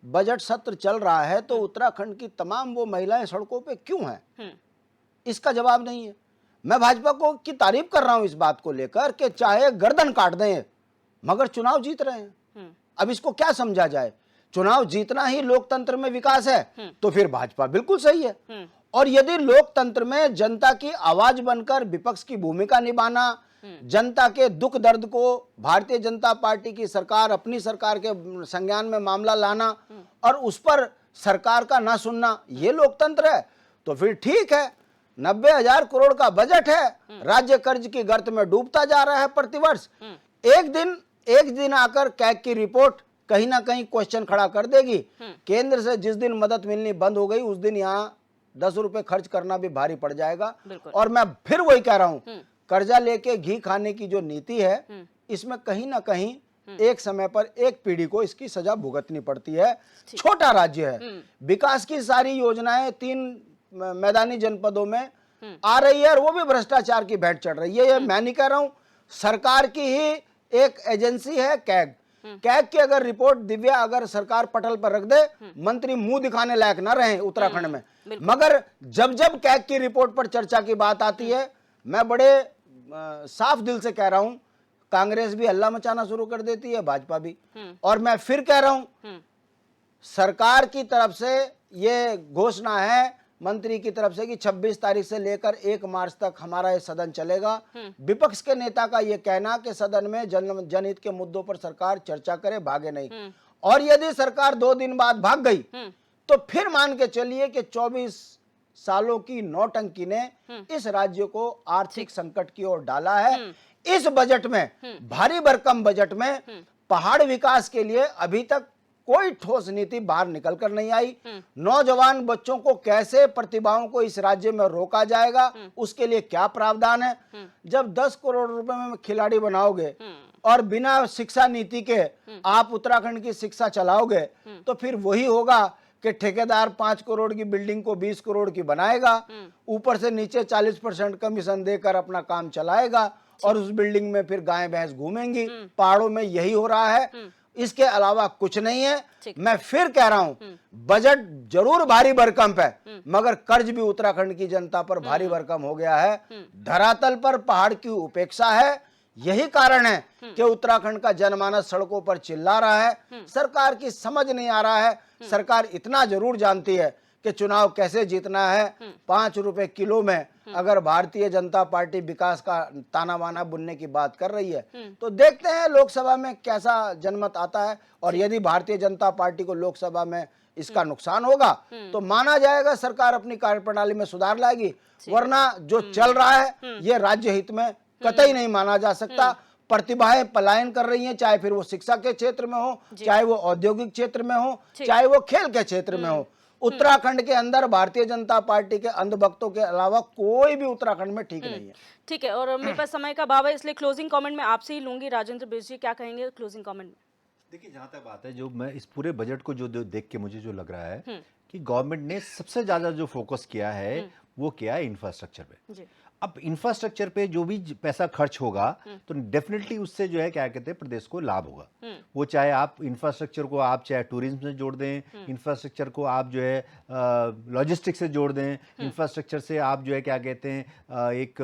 बजट सत्र चल रहा है तो उत्तराखंड की तमाम वो महिलाएं सड़कों पे क्यों हैं? इसका जवाब नहीं है। मैं भाजपा को की तारीफ कर रहा हूं इस बात को लेकर कि चाहे गर्दन काट दें मगर चुनाव जीत रहे हैं। अब इसको क्या समझा जाए? चुनाव जीतना ही लोकतंत्र में विकास है तो फिर भाजपा बिल्कुल सही है। और यदि लोकतंत्र में जनता की आवाज बनकर विपक्ष की भूमिका निभाना, जनता के दुख दर्द को भारतीय जनता पार्टी की सरकार अपनी सरकार के संज्ञान में मामला लाना और उस पर सरकार का ना सुनना, ये लोकतंत्र है तो फिर ठीक है। 90,000 करोड़ का बजट है, राज्य कर्ज की गर्त में डूबता जा रहा है प्रतिवर्ष। एक दिन आकर कैग की रिपोर्ट कहीं ना कहीं क्वेश्चन खड़ा कर देगी। केंद्र से जिस दिन मदद मिलनी बंद हो गई उस दिन यहाँ 10 रुपए खर्च करना भी भारी पड़ जाएगा। और मैं फिर वही कह रहा हूं, कर्जा लेके घी खाने की जो नीति है इसमें कहीं ना कहीं एक समय पर एक पीढ़ी को इसकी सजा भुगतनी पड़ती है। छोटा राज्य है, विकास की सारी योजनाएं 3 मैदानी जनपदों में आ रही है और वो भी भ्रष्टाचार की भेंट चढ़ रही है। ये मैं नहीं कह रहा हूं, सरकार की ही एक एजेंसी है कैग की अगर रिपोर्ट दिव्या अगर सरकार पटल पर रख दे, मंत्री मुंह दिखाने लायक ना रहे उत्तराखंड में। मगर जब कैग की रिपोर्ट पर चर्चा की बात आती है, मैं बड़े साफ दिल से कह रहा हूं, कांग्रेस भी हल्ला मचाना शुरू कर देती है, भाजपा भी। और मैं फिर कह रहा हूं, सरकार की तरफ से ये घोषणा है मंत्री की तरफ से कि 26 तारीख से लेकर 1 मार्च तक हमारा ये सदन चलेगा। विपक्ष के नेता का ये कहना कि सदन में जनहित के मुद्दों पर सरकार चर्चा करे, भागे नहीं। और यदि सरकार 2 दिन बाद भाग गई तो फिर मान के चलिए कि 24 सालों की नौटंकी ने इस राज्य को आर्थिक संकट की ओर डाला है। इस बजट में, भारी भरकम बजट में पहाड़ विकास के लिए अभी तक कोई ठोस नीति बाहर निकल कर नहीं आई। नौजवान बच्चों को कैसे प्रतिभाओं को इस राज्य में रोका जाएगा, उसके लिए क्या प्रावधान है? जब 10 करोड़ रुपए में खिलाड़ी बनाओगे और बिना शिक्षा नीति के आप उत्तराखंड की शिक्षा चलाओगे तो फिर वही होगा कि ठेकेदार 5 करोड़ की बिल्डिंग को 20 करोड़ की बनाएगा, ऊपर से नीचे 40% कमीशन देकर अपना काम चलाएगा और उस बिल्डिंग में फिर गाय भैंस घूमेंगी। पहाड़ों में यही हो रहा है, इसके अलावा कुछ नहीं है। मैं फिर कह रहा हूं, बजट जरूर भारी भरकम है, मगर कर्ज भी उत्तराखंड की जनता पर भारी भरकम हो गया है। धरातल पर पहाड़ की उपेक्षा है। यही कारण है कि उत्तराखंड का जनमानस सड़कों पर चिल्ला रहा है। सरकार की समझ नहीं आ रहा है। सरकार इतना जरूर जानती है कि चुनाव कैसे जीतना है। 5 रुपए किलो में अगर भारतीय जनता पार्टी विकास का ताना बाना बुनने की बात कर रही है तो देखते हैं लोकसभा में कैसा जनमत आता है। और यदि भारतीय जनता पार्टी को लोकसभा में इसका नुकसान होगा तो माना जाएगा सरकार अपनी कार्यप्रणाली में सुधार लाएगी, वरना जो चल रहा है ये राज्य हित में कतई नहीं माना जा सकता। प्रतिभाएं पलायन कर रही हैं, चाहे फिर वो शिक्षा के क्षेत्र में हो, चाहे वो औद्योगिक क्षेत्र में हो, चाहे वो खेल के क्षेत्र में हो। उत्तराखंड के अंदर भारतीय जनता पार्टी के अंधभक्तों के अलावा कोई भी उत्तराखंड में ठीक नहीं है। ठीक है, और मेरे पास समय का अभाव है, इसलिए क्लोजिंग कमेंट में आपसे ही लूंगी। राजेंद्र बिष्ट जी, क्या कहेंगे क्लोजिंग कमेंट में? देखिए, जहाँ तक बात है, जो मैं इस पूरे बजट को जो देख के मुझे जो लग रहा है कि गवर्नमेंट ने सबसे ज्यादा जो फोकस किया है वो किया है इंफ्रास्ट्रक्चर पे। अब इंफ्रास्ट्रक्चर पे जो भी पैसा खर्च होगा तो डेफिनेटली उससे जो है क्या कहते हैं प्रदेश को लाभ होगा। वो चाहे आप इंफ्रास्ट्रक्चर को आप चाहे टूरिज्म से जोड़ दें, इंफ्रास्ट्रक्चर को आप जो है लॉजिस्टिक्स से जोड़ दें, इंफ्रास्ट्रक्चर से आप जो है क्या कहते हैं एक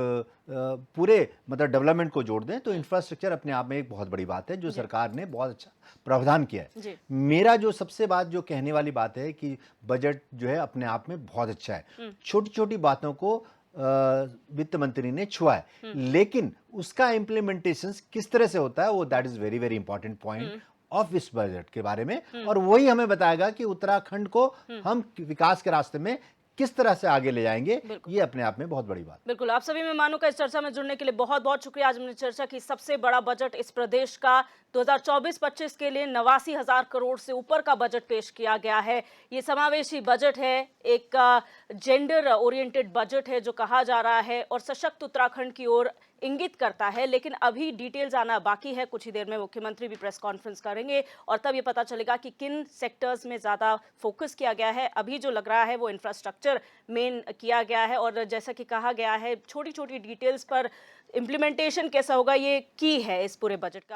पूरे मतलब डेवलपमेंट को जोड़ दें, तो इंफ्रास्ट्रक्चर अपने आप में एक बहुत बड़ी बात है जो सरकार ने बहुत अच्छा प्रावधान किया है। मेरा जो सबसे बात जो कहने वाली बात है कि बजट जो है अपने आप में बहुत अच्छा है। छोटी छोटी बातों को वित्त मंत्री ने छुआ है, लेकिन उसका इम्प्लीमेंटेशन किस तरह से होता है वो that is very very important point of इस बजट के बारे में। और वही हमें बताएगा कि उत्तराखंड को हम विकास के रास्ते में किस तरह से आगे ले जाएंगे। ये अपने आप में बहुत बड़ी बात। बिल्कुल, आप सभी मेहमानों का इस चर्चा में जुड़ने के लिए बहुत बहुत शुक्रिया। आज हमने चर्चा की सबसे बड़ा बजट इस प्रदेश का 2024-25 के लिए 89,000 करोड़ से ऊपर का बजट पेश किया गया है। ये समावेशी बजट है, एक जेंडर ओरिएंटेड बजट है जो कहा जा रहा है और सशक्त उत्तराखंड की ओर इंगित करता है। लेकिन अभी डिटेल्स आना बाकी है। कुछ ही देर में मुख्यमंत्री भी प्रेस कॉन्फ्रेंस करेंगे और तब ये पता चलेगा कि किन सेक्टर्स में ज़्यादा फोकस किया गया है। अभी जो लग रहा है वो इंफ्रास्ट्रक्चर मेन किया गया है और जैसा कि कहा गया है छोटी छोटी डिटेल्स पर इम्प्लीमेंटेशन कैसा होगा ये की है इस पूरे बजट का।